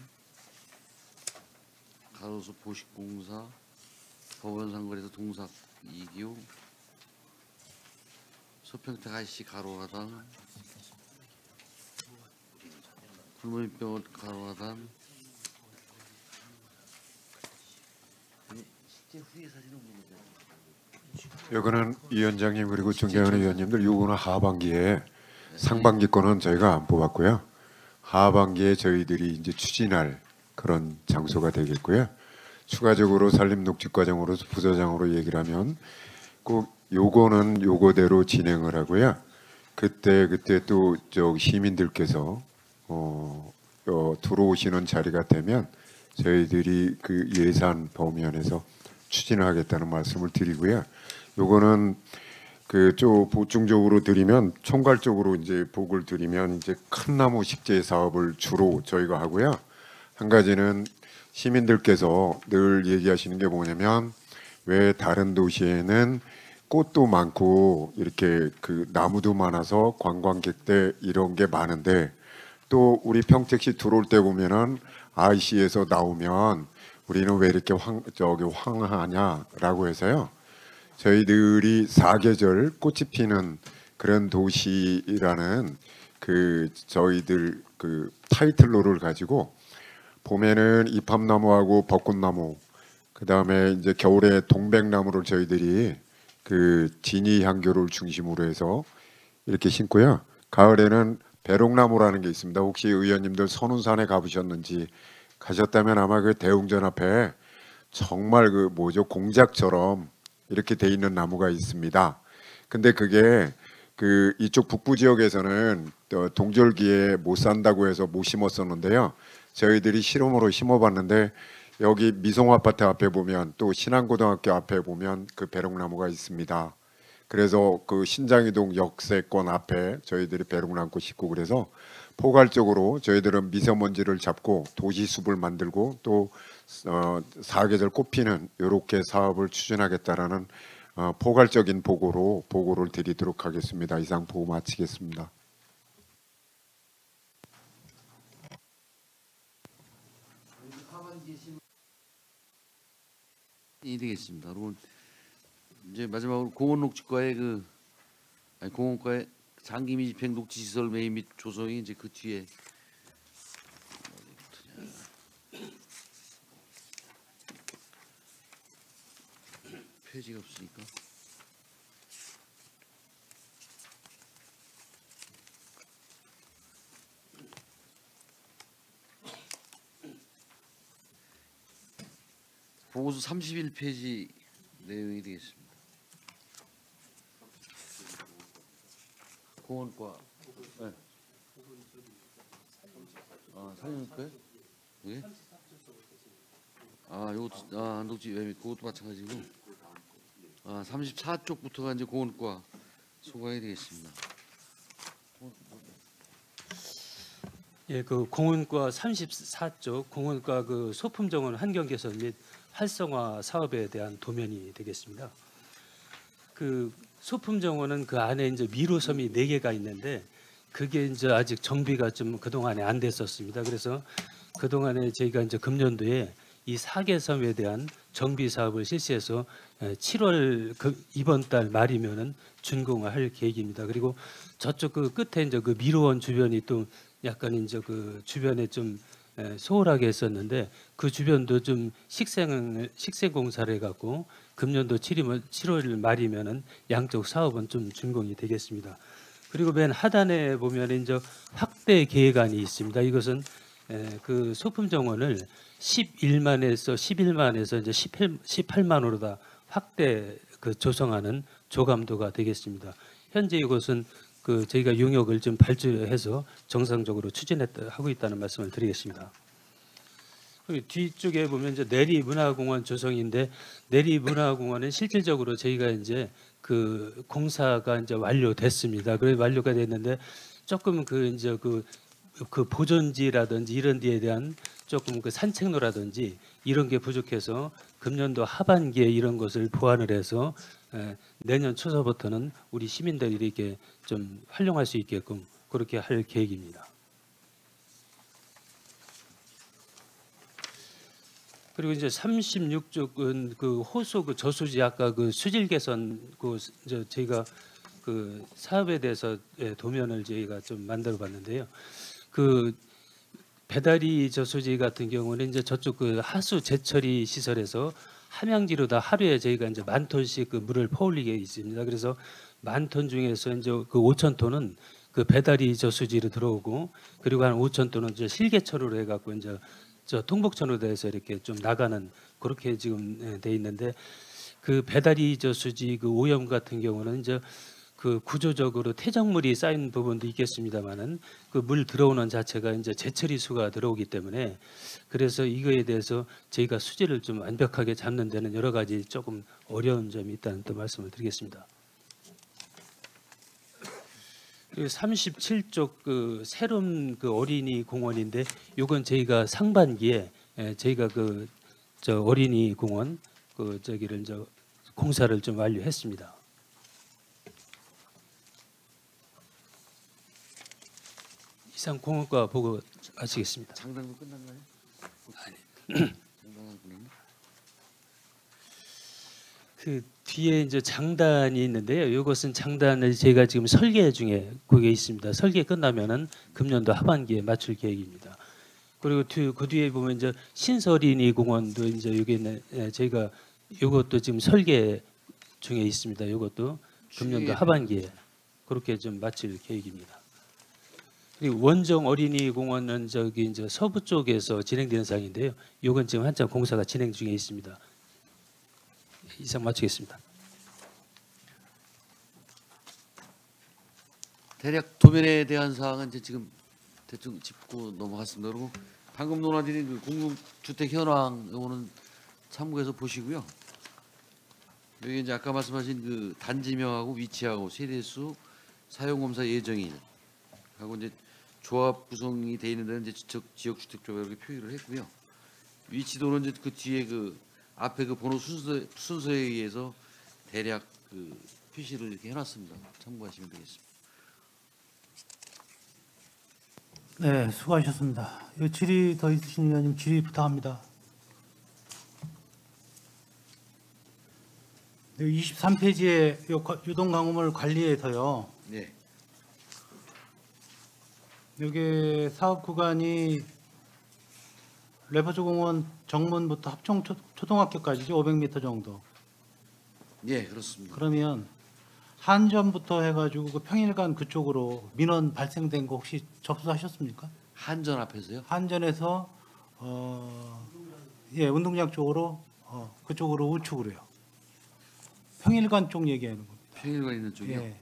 가로수 보식공사 법원상거리에서 동삭 2기후 서평택 IC 가로하단 굴물병원 가로하단 실제 후에 사진은 이거는 위원장님 그리고 존경하는 위원님들 요거는 하반기에 상반기 거는 저희가 안 뽑았고요. 하반기에 저희들이 이제 추진할 그런 장소가 되겠고요. 추가적으로 산림녹지과장으로서 부서장으로 얘기를 하면 꼭 요거는 요거대로 진행을 하고요. 그때 또 저 시민들께서 들어오시는 자리가 되면 저희들이 그 예산 범위안에서 추진하겠다는 말씀을 드리고요. 요거는 좀 보충적으로 드리면 총괄적으로 이제 보고를 드리면 이제 큰 나무 식재 사업을 주로 저희가 하고요. 한 가지는 시민들께서 늘 얘기하시는 게 뭐냐면 왜 다른 도시에는 꽃도 많고 이렇게 그 나무도 많아서 관광객들 이런 게 많은데 또 우리 평택시 들어올 때 보면은 IC에서 나오면 우리는 왜 이렇게 황하냐라고 해서요. 저희들이 사계절 꽃이 피는 그런 도시라는 그 저희들 그 타이틀로를 가지고 봄에는 이팝나무하고 벚꽃나무, 그 다음에 이제 겨울에 동백나무를 저희들이 그 진이향교를 중심으로 해서 이렇게 심고요. 가을에는 배롱나무라는 게 있습니다. 혹시 의원님들 선운산에 가보셨는지 가셨다면 아마 그 대웅전 앞에 정말 그 공작처럼 이렇게 돼 있는 나무가 있습니다. 근데 그게 그 이쪽 북부 지역에서는 동절기에 못 산다고 해서 못 심었었는데요. 저희들이 실험으로 심어봤는데 여기 미송아파트 앞에 보면 또 신안고등학교 앞에 보면 그 배롱나무가 있습니다. 그래서 그 신장이동 역세권 앞에 저희들이 배롱나무 심고 그래서 포괄적으로 저희들은 미세먼지를 잡고 도시숲을 만들고 또 사계절 꽃피는 이렇게 사업을 추진하겠다라는 포괄적인 보고를 드리도록 하겠습니다. 이상 보고 마치겠습니다. 이 되겠습니다. 여러분 이제 마지막으로 공원녹지과의 공원과의 장기 밀집형 녹지시설 매입 및 조성이 이제 그 뒤에 페이지가 없으니까. 보고서 31페이지 내용이 되겠습니다. 공원과 네. 살림과요? 예? 요것도 녹지 왜 그것도 마찬가지고 34쪽부터가 이제 공원과 소개해 되겠습니다. 예, 그 공원과 34쪽 공원과 그 소품 정원 환경 개선 및 활성화 사업에 대한 도면이 되겠습니다. 그 소품 정원은 그 안에 이제 미로섬이 4개가 있는데 그게 이제 아직 정비가 좀 그동안에 안 됐었습니다. 그래서 그동안에 저희가 이제 금년도에 이 4개 섬에 대한 정비 사업을 실시해서 7월 이번 달 말이면은 준공할 계획입니다. 그리고 저쪽 그 끝에 이제 그 미로원 주변이 또 약간 이제 그 주변에 좀 소홀하게 했었는데 그 주변도 좀 식생 공사를 해갖고 금년도 7월 말이면은 양쪽 사업은 좀 준공이 되겠습니다. 그리고 맨 하단에 보면 이제 확대 계획안이 있습니다. 이것은 그 소품 정원을 11만에서 이제 18만으로 다 확대 그 조성하는 조감도가 되겠습니다. 현재 이것은 그 저희가 용역을 좀 발주해서 정상적으로 추진하고 있다는 말씀을 드리겠습니다. 그리고 뒤쪽에 보면 이제 내리문화공원 조성인데 내리문화공원은 실질적으로 저희가 이제 그 공사가 이제 완료됐습니다. 그래서 완료가 됐는데 조금 그 이제 그 보존지라든지 이런 데에 대한 조금 그 산책로라든지 이런 게 부족해서 금년도 하반기에 이런 것을 보완을 해서 내년 초서부터는 우리 시민들이 이렇게 좀 활용할 수 있게끔 그렇게 할 계획입니다. 그리고 이제 36쪽은 그 호수 그 저수지 아까 그 수질 개선 그 저희가 그 사업에 대해서 도면을 저희가 좀 만들어 봤는데요. 그 배다리 저수지 같은 경우는 이제 저쪽 그 하수 재처리 시설에서 함양지로 다 하루에 저희가 이제 10,000톤씩 그 물을 퍼올리게 있습니다. 그래서 10,000톤 중에서 이제 그 5,000톤은 그 배다리 저수지로 들어오고 그리고 한 5,000톤은 이제 실개처로로 해갖고 이제 저 통복천으로돼서 이렇게 좀 나가는 그렇게 지금 돼 있는데 그 배다리 저수지 그 오염 같은 경우는 이제 그 구조적으로 퇴적물이 쌓인 부분도 있겠습니다만은 그 물 들어오는 자체가 이제 재처리수가 들어오기 때문에 그래서 이거에 대해서 저희가 수질을 좀 완벽하게 잡는 데는 여러 가지 조금 어려운 점이 있다는 또 말씀을 드리겠습니다. 그리고 37쪽 그 새롬 그 어린이 공원인데 요건 저희가 상반기에 저희가 그 저 어린이 공원 그 저기를 이제 공사를 좀 완료했습니다. 이상 공원과 보고 마치겠습니다. 장단도 끝났나요? 장단은 끝났나? 그 뒤에 이제 장단이 있는데요. 이것은 장단을 제가 지금 설계 중에 그게 있습니다. 설계 끝나면은 금년도 하반기에 맞출 계획입니다. 그리고 그 뒤에 보면 이제 신서린이 공원도 이제 여기 저희가 이것도 지금 설계 중에 있습니다. 이것도 금년도 하반기에 그렇게 좀 마칠 계획입니다. 그리고 원정 어린이 공원은 저기 이제 서부 쪽에서 진행되는 사항인데요. 이건 지금 한참 공사가 진행 중에 있습니다. 이상 마치겠습니다. 대략 도면에 대한 사항은 이제 지금 대충 짚고 넘어갔습니다. 그리고 방금 논의드린 그 공동주택 현황 요거는 참고해서 보시고요. 여기 이제 아까 말씀하신 그 단지명하고 위치하고 세대수, 사용검사 예정일 하고 이제 조합 구성이 돼 있는 데는 이제 지역주택조합 이렇게 표기를 했고요. 위치도는 이제 그 뒤에 그 앞에 그 번호 순서에 의해서 대략 그 표시를 이렇게 해놨습니다. 참고하시면 되겠습니다. 네, 수고하셨습니다. 이 질의 더 있으신 의원님 질의 부탁합니다. 23페이지에 유동 강우물 관리에서요. 네. 여기 사업 구간이 레버즈공원 정문부터 합정 초등학교까지죠. 500m 정도. 예, 그렇습니다. 그러면 한전부터 해가지고 그 평일간 그쪽으로 민원 발생된 거 혹시 접수하셨습니까? 한전 앞에서요? 한전에서 예, 운동장 쪽으로 그쪽으로 우측으로요. 평일간 쪽 얘기하는 겁니다. 평일간 있는 쪽이요? 예.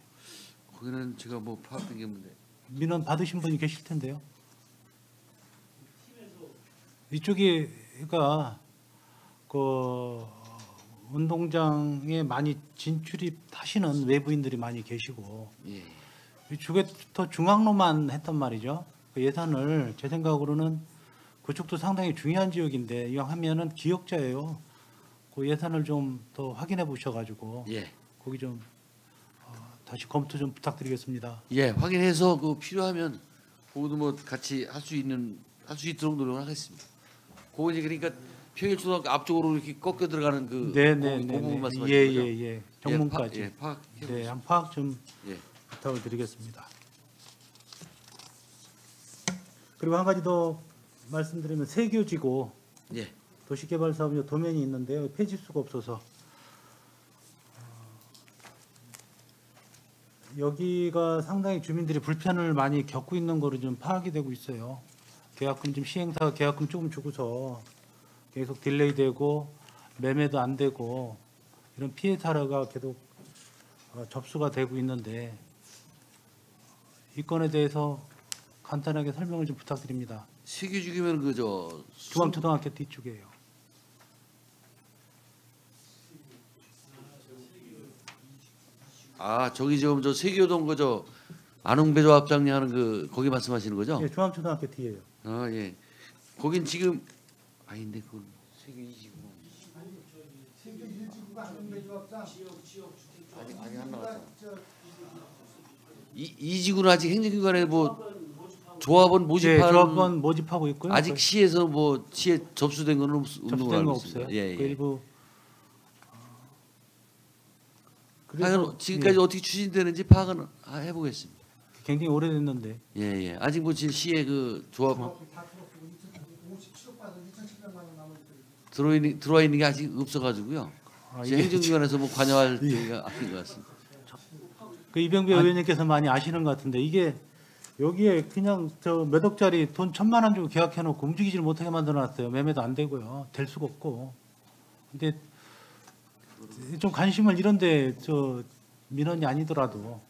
거기는 제가 뭐 파악된 게 없는데. 민원 받으신 분이 계실 텐데요. 이쪽이 그러니까 그 운동장에 많이 진출입하시는 외부인들이 많이 계시고 예. 이쪽에부터 중앙로만 했단 말이죠. 그 예산을 제 생각으로는 그쪽도 상당히 중요한 지역인데 이왕 하면은 기억자예요. 그 예산을 좀 더 확인해 보셔가지고 예. 거기 좀 다시 검토 좀 부탁드리겠습니다. 예, 확인해서 그 필요하면 그것도 뭐 같이 할 수 있도록 노력을 하겠습니다. 그거 이제 그러니까 평일초등학교 앞쪽으로 이렇게 꺾여 들어가는 그 부분 말씀하시는 거죠? 예예예. 정문까지. 예, 파악해 네, 한 파악 좀 예. 부탁을 드리겠습니다. 그리고 한 가지 더 말씀드리면 세교지고 예. 도시개발사업료 도면이 있는데요. 폐지 수가 없어서 여기가 상당히 주민들이 불편을 많이 겪고 있는 거로 좀 파악이 되고 있어요. 계약금 좀 시행사 계약금 조금 주고서 계속 딜레이되고 매매도 안 되고 이런 피해 사례가 계속 접수가 되고 있는데 이 건에 대해서 간단하게 설명을 좀 부탁드립니다. 세교지기면 그저 중앙초등학교 뒤쪽이에요. 아 저기 지금 저 세교동 그저 안흥배조합장님 하는 그 거기 말씀하시는 거죠? 예, 중앙초등학교 뒤에요. 아 예. 거긴 지금 아닌데 그건 세교 2지구. 아직 안 나왔잖아. 이 지구는 아직 행정기관에 뭐 조합원 모집하는 예, 조합원 모집하고 있고요. 아직 시에서 뭐 시에 접수된 거는 없는 접수된 걸로 거 알고 있습니다. 없어요. 예, 예. 그리고 하여간 지금까지 예, 어떻게 추진되는지 파악은 해보겠습니다. 굉장히 오래됐는데 예, 예. 아직 뭐 지금 시에 그 조합 들어와 있는 게 아직 없어가지고요. 이게 행정기관에서 뭐 관여할 때가 아닌 것 같습니다. 그 이병배 의원님께서 많이 아시는 것 같은데 이게 여기에 그냥 저 몇 억짜리 돈 1,000만 원 주고 계약해놓고 움직이지를 못하게 만들어놨어요. 매매도 안 되고요. 될 수가 없고. 근데 좀 관심을 이런데 저 민원이 아니더라도.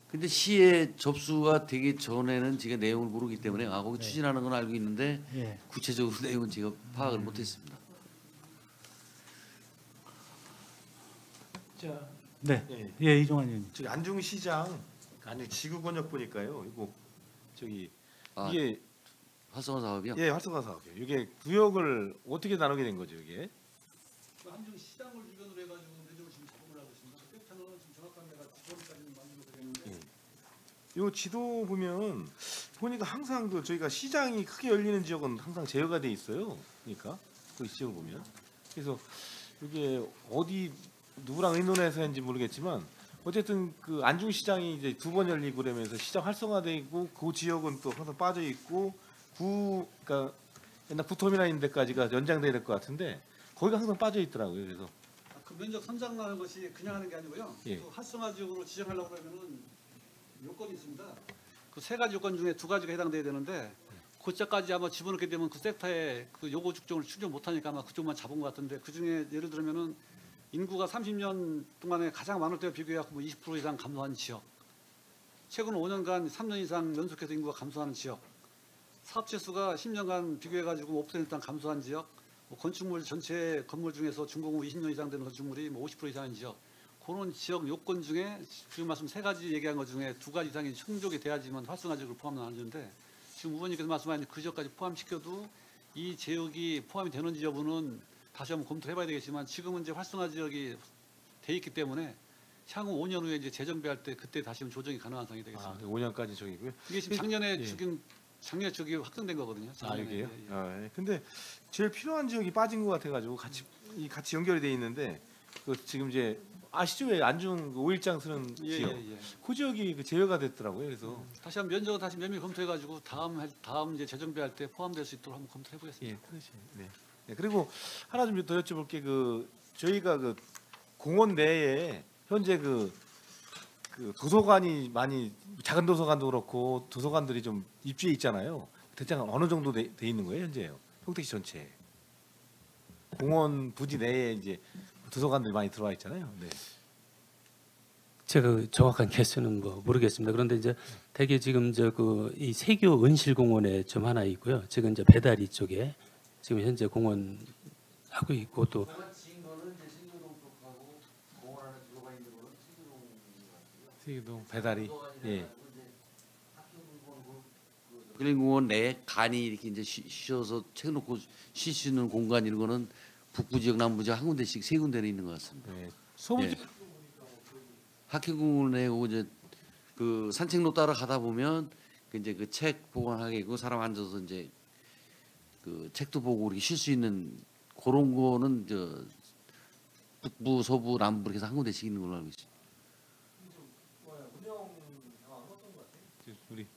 근데 시에 접수가 되기 전에는 제가 내용을 모르기 때문에 거기 네. 추진하는 건 알고 있는데 예. 구체적으로 내용은 제가 파악을 못했습니다. 네. 예. 예, 이종환 의원님. 저기 안중시장 안중 지구권역 보니까요. 이거 저기 아, 이게 활성화 사업이요? 예 활성화 사업이에요. 이게 구역을 어떻게 나누게 된 거죠 이게? 한중 시장을 주변으로 해가지고 내적으로 지금 작업을 하고 있습니다. 끝에는 지금 정확한 데가 지도까지는 만들고 되겠는데. 요 지도 보면 보니까 항상 그 저희가 시장이 크게 열리는 지역은 항상 제어가 돼 있어요. 그러니까 그 지역을 보면 그래서 이게 어디 누구랑 의논해서 했는지 모르겠지만 어쨌든 그 안중시장이 이제 2번 열리고 그러면서 시장 활성화돼 있고 그 지역은 또 항상 빠져 있고 그러니까 옛날 구터미널 있는 데까지가 연장돼야 될 것 같은데 거기가 항상 빠져 있더라고요. 그래서 그 면적 선정하는 것이 그냥 하는 게 아니고요. 예. 그 활성화 지역으로 지정하려고 그러면은 요건이 있습니다. 그 세 가지 요건 중에 2가지가 해당돼야 되는데 그쪽까지 아마 집어넣게 되면 그 섹터에 그 요구 축적을 충족 못하니까 아마 그쪽만 잡은 것 같은데 그 중에 예를 들면은 인구가 30년 동안에 가장 많을 때와 비교해서 뭐 20% 이상 감소한 지역, 최근 5년간 3년 이상 연속해서 인구가 감소하는 지역, 사업체 수가 10년간 비교해가지고 5% 이상 감소한 지역, 뭐 건축물 전체 건물 중에서 준공후 20년 이상 되는 건축물이 뭐 50% 이상인 지역, 그런 지역 요건 중에 지금 말씀 3가지 얘기한 것 중에 2가지 이상이 충족이 돼야지만 활성화 지역을 포함하는데 지금 의원님께서 말씀하신 그 지역까지 포함시켜도 이 지역이 포함이 되는지 여부는 다시 한번 검토해봐야 되겠지만 지금은 이제 활성화 지역이 돼 있기 때문에 향후 5년 후에 이제 재정비할 때 그때 다시 조정이 가능한 상황이 되겠습니다. 5년까지 저기고요. 이게 지금 작년에 예. 지금 작년에 저기 확정된 거거든요. 작년에. 이게요? 예, 예. 근데 제일 필요한 지역이 빠진 것 같아가지고 같이 연결이 돼 있는데 그 지금 이제 아시죠? 왜 안중 5일장 쓰는 지역 그 지역이 그 제외가 됐더라고요. 그래서 다시 한번 면적은 다시 면밀 검토해가지고 다음 이제 재정비할 때 포함될 수 있도록 한번 검토해 보겠습니다. 예, 그렇지. 네. 네. 그리고 하나 좀 더 여쭤볼 게 그 저희가 그 공원 내에 현재 그 도서관이 많이 작은 도서관도 그렇고 도서관들이 좀 입지에 있잖아요. 대체 어느 정도 돼 있는 거예요, 현재요? 평택시 전체에. 공원 부지 내에 이제 도서관들이 많이 들어와 있잖아요. 네. 제가 그 정확한 개수는 뭐 모르겠습니다. 그런데 이제 대개 지금 이 세교 은실공원에 좀 하나 있고요. 지금 이제 배다리 쪽에 지금 현재 공원 하고 있고 또 세교동 배다리. 예. 그린공원 내에 간이 이렇게 이제 쉬어서 책 놓고 쉬시는 공간 이런 거는 북부 지역, 남부 지역 한 군데씩 세 군데는 있는 것 같습니다. 네. 소부 예. 학회공원에 이제 그 산책로 따라 가다 보면 그 이제 그 책 보관하게 있고 사람 앉아서 이제 그 책도 보고 이렇게 쉴 수 있는 그런 거는 저 북부, 서부, 남부 이렇게 해서 한 군데씩 있는 걸로 알고 있습니다. 우리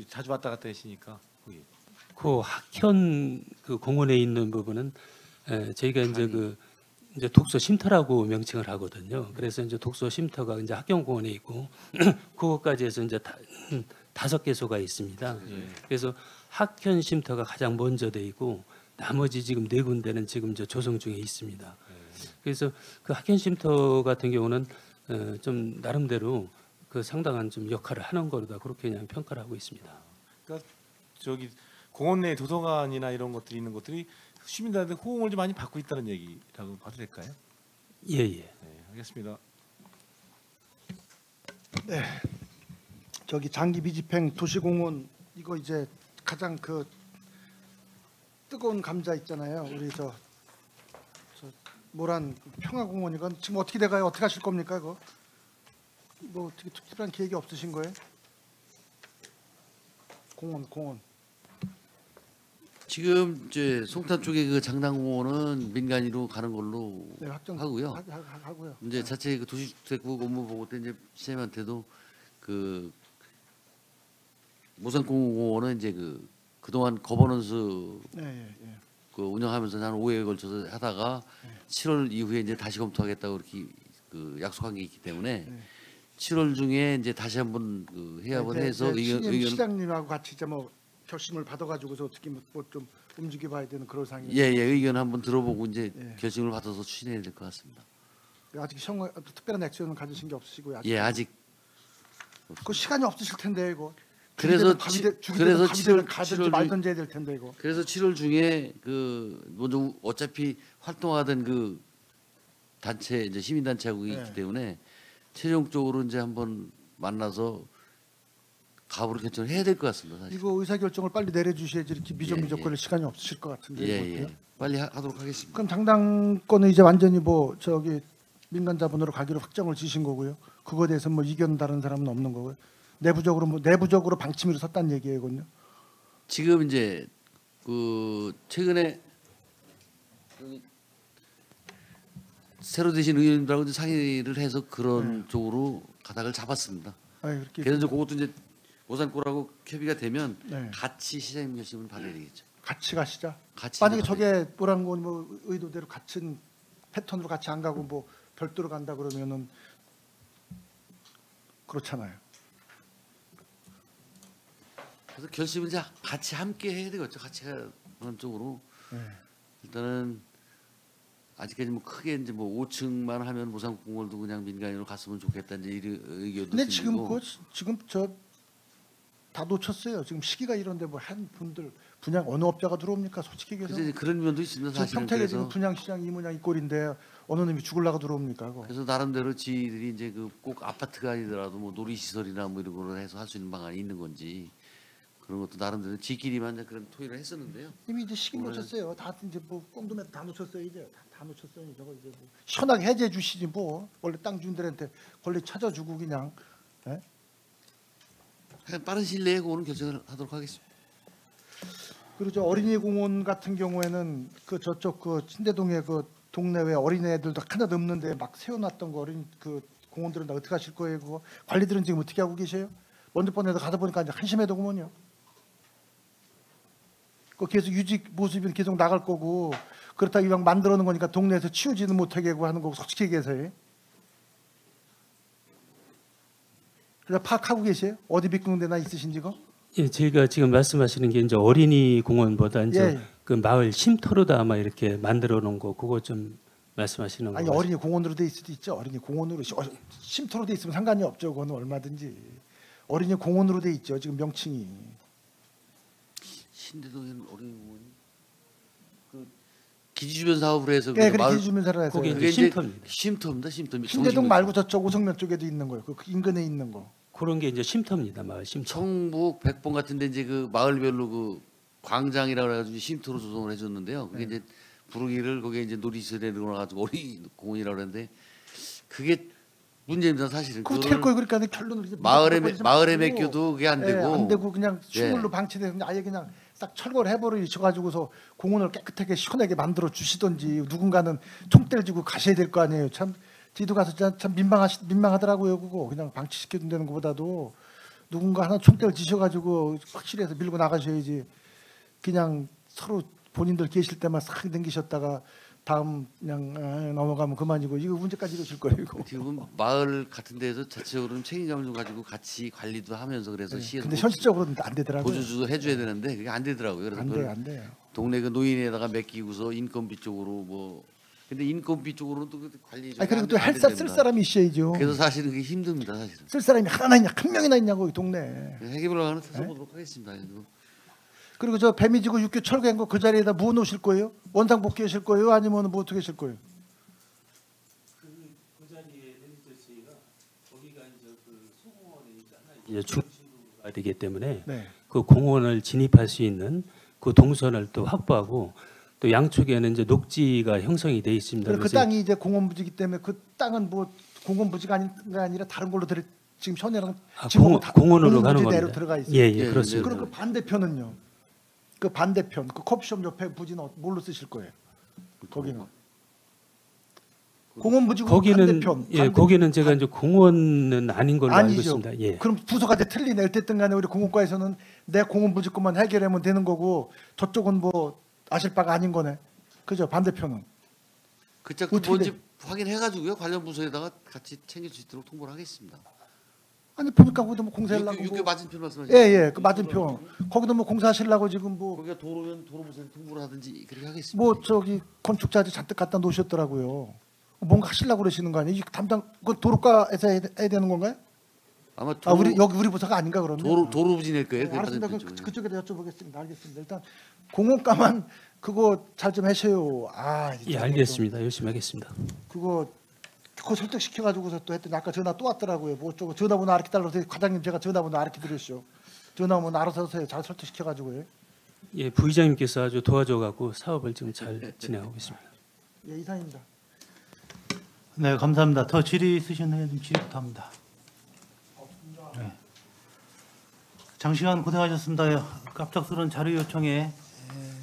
자주 왔다 갔다 하시니까 거기. 그 학현 그 공원에 있는 부분은 저희가 이제 독서 쉼터라고 명칭을 하거든요. 그래서 이제 독서 쉼터가 이제 학경공원에 있고 그것까지 해서 이제 5개소가 있습니다. 그래서 학현 쉼터가 가장 먼저 돼 있고 나머지 지금 4군데는 지금 조성 중에 있습니다. 그래서 그 학현 쉼터 같은 경우는 좀 나름대로 그 상당한 좀 역할을 하는 거로다 그렇게 그냥 평가를 하고 있습니다. 그러니까 저기 공원 내 도서관이나 이런 것들이 있는 것들이 시민들한테 호응을 좀 많이 받고 있다는 얘기라고 봐도 될까요? 예예. 네, 알겠습니다. 네, 저기 장기 미집행 도시공원 이거 이제 가장 그 뜨거운 감자 있잖아요. 우리 저 모란 평화공원 이건 지금 어떻게 돼가요? 어떻게 하실 겁니까? 그거 뭐 어떻게 특별한 계획이 없으신 거예요? 공원. 지금 이제 송탄 쪽에 그 장당공원은 민간인으로 가는 걸로 네, 하고요. 하고요. 이제 자체 그 도시주택국 업무 보고 때 이제 시장님한테도 그 모산공원은 이제 그동안 거버넌스 그 운영하면서 한 5회에 걸쳐서 하다가 7월 이후에 이제 다시 검토하겠다고 이렇게 그 약속한 게 있기 때문에 7월 중에 이제 다시 한번 그 회합을 해서 의견 시장님하고 같이 이제 뭐 결심을 받아가지고서 어떻게 뭐 좀 움직여봐야 되는 그런 상황이. 예예 의견 한번 들어보고 이제 결심을 받아서 추진해야 될 것 같습니다. 아직 특별한 액션은 가지신 게 없으시고요. 예 아직. 그 시간이 없으실 텐데 이거. 그래서 7월 말든지 해야 될 텐데 이거. 그래서 7월 중에 그 먼저 어차피 활동하던 그 단체 이제 시민 단체하고 있기 때문에 최종적으로 이제 한번 만나서 가부를 결정을 해야 될 것 같습니다. 사실. 이거 의사 결정을 빨리 내려주셔야지 이렇게 미적거릴 시간이 없으실 것 같은데. 빨리 하도록 하겠습니다. 그럼 장당권은 이제 완전히 뭐 저기 민간 자본으로 가기로 확정을 지신 거고요. 그거에 대해서 뭐 이견 다른 사람은 없는 거고요. 내부적으로 방침으로 섰다는 얘기예요,군요. 지금 이제 그 최근에 새로 되신 의원님들하고 이제 상의를 해서 그런 쪽으로 가닥을 잡았습니다. 그래서 이제 그것도 이제 모산골하고 협의가 되면 같이 시장님 결심을 받아야 되겠죠. 같이 가시자. 만약에 저게 노란공원 뭐 의도대로 같은 패턴으로 같이 안 가고 뭐 별도로 간다 그러면은 그렇잖아요. 그래서 결심은 이제 같이 함께 해야 되겠죠. 같이 가는 쪽으로. 일단은 아직까지 뭐 크게 이제 뭐 5층만 하면 모산공원도 그냥 민간인으로 갔으면 좋겠다 이제 이런 의견도. 근데 지금 저 다 놓쳤어요. 지금 시기가 이런데 뭐 한 분들 분양 어느 업자가 들어옵니까? 솔직히 얘기해서. 그런 면도 있습니다. 사실은. 평택에 지금 분양 시장 이 모양 이 꼴인데 어느 놈이 죽을라고 들어옵니까? 그거. 그래서 나름대로 지들이 이제 그 꼭 아파트가 아니더라도 뭐 놀이시설이나 뭐 이런 거를 해서 할 수 있는 방안이 있는 건지 그런 것도 나름대로 지끼리만 이제 그런 토의를 했었는데요. 이미 이제 시기 놓쳤어요. 다 이제 뭐 꽁도매도 다 놓쳤어요. 이제 다 놓쳤어요. 저거 이제 뭐 시원하게 해제해 주시지 뭐. 원래 땅 주인들한테 권리 찾아주고 그냥. 네? 빠른 시일 내에 그거는 결정을 하도록 하겠습니다. 그리고 저 어린이 공원 같은 경우에는 그 저쪽 그 신대동에 그 동네에 어린애들도 하나도 없는데 막 세워놨던 거 어린 그 공원들은 다 어떻게 하실 거예요? 그거 관리들은 지금 어떻게 하고 계세요? 먼저 번에도 가다 보니까 이제 한심해도구먼요. 그 계속 유지 모습이 계속 나갈 거고 그렇다고 이왕 만들어 놓은 거니까 동네에서 치우지는 못하게 하고 하는 거고 솔직히 얘기해서요. 그래서 파악하고 계세요? 어디 비꾸는 데나 있으신지 거? 예, 제가 지금 말씀하시는 게 이제 어린이 공원보다 이제 예. 그 마을 쉼터로다 아마 이렇게 만들어 놓은 거 그거 좀 말씀하시는 거. 아니 어린이 공원으로 돼 있을 수도 있죠. 어린이 공원으로 쉼터로 돼 있으면 상관이 없죠. 그거는 얼마든지 어린이 공원으로 돼 있죠. 지금 명칭이. 신대동에는 어린이 공원이 그 기지주변 사업을 해서 네, 그래 기지주변 사업을 해서 그게 그게 이제 이제 쉼터입니다. 신대동 말고 저쪽 오성면 쪽에도 있는 거예요. 그 인근에 있는 거. 그런 게 이제 쉼터입니다. 마을 쉼터. 청북 백봉 같은데 이제 그 마을별로 그 광장이라고 해가지고 쉼터로 조성을 해줬는데요. 그게 이제 부르기를 거기에 이제 놀이시설에 넣어가지고 어린이 공원이라고 그러는데 그게 문제입니다. 사실은. 그거 될 거예요. 그러니까 결론을 마을에 맡겨도 그게 안 되고. 안 되고 그냥 식물로 방치돼서 아예 그냥 딱 철거를 해버리셔가지고서 공원을 깨끗하게 시원하게 만들어 주시던지 누군가는 총대를 쥐고 가셔야 될 거 아니에요. 참 뒤도 가서 참 민망하더라고요. 그거 그냥 방치시켜 준다는 것보다도 누군가 하나 총대를 쥐셔가지고 확실히 해서 밀고 나가셔야지. 그냥 서로 본인들 계실 때만 싹 당기셨다가 다음 그냥 넘어가면 그만이고 이거 문제까지 이러실 거예요. 이거. 지금 마을 같은 데에서 자체적으로는 책임감을 좀 가지고 같이 관리도 하면서 그래서 시에서 근데 현실적으로는 안 되더라고요. 보조주도 해줘야 되는데 그게 안 되더라고요. 그래서 안 돼요. 동네 그 노인에다가 맡기고서 인건비 쪽으로 뭐 근데 인건비 쪽으로는 또 관리 좀. 그리고 또 헬사 쓸 사람이 있어야죠. 그래서 사실은 그게 힘듭니다. 사실은. 쓸 사람이 하나 있냐 한 명이나 있냐고 이 동네. 해결하는 찾아보도록 하겠습니다. 그리고 저 배미지구 육교 철거한 거 그 자리에다 뭐 놓으실 거예요? 원상 복귀하실 거예요? 아니면 뭐 어떻게 하실 거예요? 그 자리에 저희가 거기가 이제 그 소공원에 있잖아요. 중심부가 되기 때문에 그 공원을 진입할 수 있는 그 동선을 또 확보하고 또 양쪽에는 이제 녹지가 형성이 돼 있습니다. 그 땅이 이제 공원부지기 때문에 그 땅은 뭐 공원부지가 아니라 다른 걸로 지금 현재는 공원으로 가는 겁니다. 들어가 있어요. 예, 그렇습니다. 그럼 그 반대편은요? 그 반대편 그 커피숍 옆에 부지는 뭘로 쓰실 거예요? 거기는 공원부지고 거기는 반대편. 거기는 제가 이제 공원은 아닌 걸로 아니죠. 알고 있습니다. 예. 그럼 부서가 틀리네. 어쨌든 간에 우리 공원과에서는 내 공원부지 것만 해결하면 되는 거고 저쪽은 뭐 아실 바가 아닌 거네. 그죠? 반대편은. 그 짝도 뭔지 확인해가지고요. 관련 부서에다가 같이 챙길 수 있도록 통보를 하겠습니다. 아니 보니까 거기도 뭐 공사하려고 육교 맞은편 말씀하시죠? 예, 그 맞은편. 거기도 뭐 공사하시려고 지금 뭐 거기가 도로면 도로부서에 통보를 하든지 그렇게 하겠습니다. 뭐 저기 건축자들 잔뜩 갖다 놓으셨더라고요. 뭔가 하시려고 그러시는 거 아니에요? 그 도로과에서 해야 되는 건가요? 아마 우리 부서가 아닌가 그러면? 도로부지 낼 거예요. 알았습니다. 그쪽에다 여쭤보겠습니다. 알겠습니다. 일단 공원과만 그거 잘 좀 하셔요. 예, 알겠습니다. 열심히 하겠습니다. 그거 설득시켜 가지고서 또 했더니 아까 전화 또 왔더라고요. 뭐 어쩌고 전화번호 알기 달라서 과장님 제가 전화번호 알기 드렸죠. 전화번호 알아서 잘 설득시켜 가지고요. 예, 부의장님께서 아주 도와줘 갖고 사업을 지금 잘 진행하고 있습니다. 예, 이상입니다. 네, 감사합니다. 더 질의 있으신 회원님 질의부터 합니다. 네. 장시간 고생하셨습니다. 갑작스러운 자료 요청에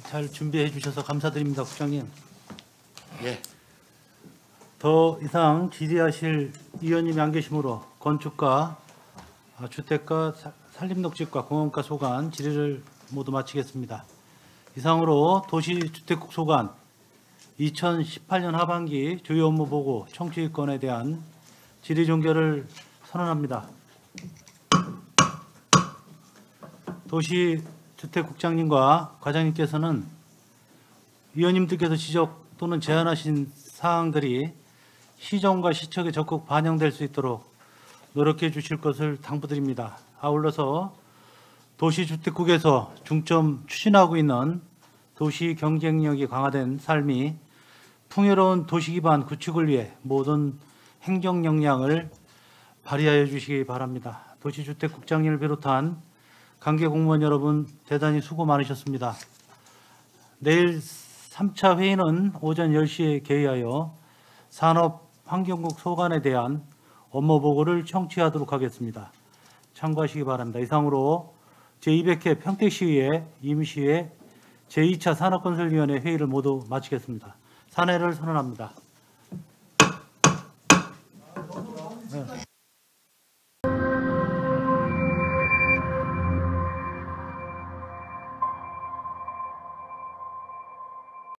잘 준비해 주셔서 감사드립니다, 국장님. 예. 더 이상 질의하실 위원님이 안 계시므로 건축과 주택과 산림녹지과 공원과 소관 질의를 모두 마치겠습니다. 이상으로 도시주택국 소관 2018년 하반기 주요 업무 보고 청취권에 대한 질의 종결을 선언합니다. 도시주택국장님과 과장님께서는 위원님들께서 지적 또는 제안하신 사항들이 시정과 시척에 적극 반영될 수 있도록 노력해 주실 것을 당부드립니다. 아울러서 도시주택국에서 중점 추진하고 있는 도시 경쟁력이 강화된 삶이 풍요로운 도시 기반 구축을 위해 모든 행정 역량을 발휘하여 주시기 바랍니다. 도시주택국장님을 비롯한 관계 공무원 여러분 대단히 수고 많으셨습니다. 내일 3차 회의는 오전 10시에 개의하여 산업환경국 소관에 대한 업무 보고를 청취하도록 하겠습니다. 참고하시기 바랍니다. 이상으로 제200회 평택시의회 임시회 제2차 산업건설위원회 회의를 모두 마치겠습니다. 산회를 선언합니다.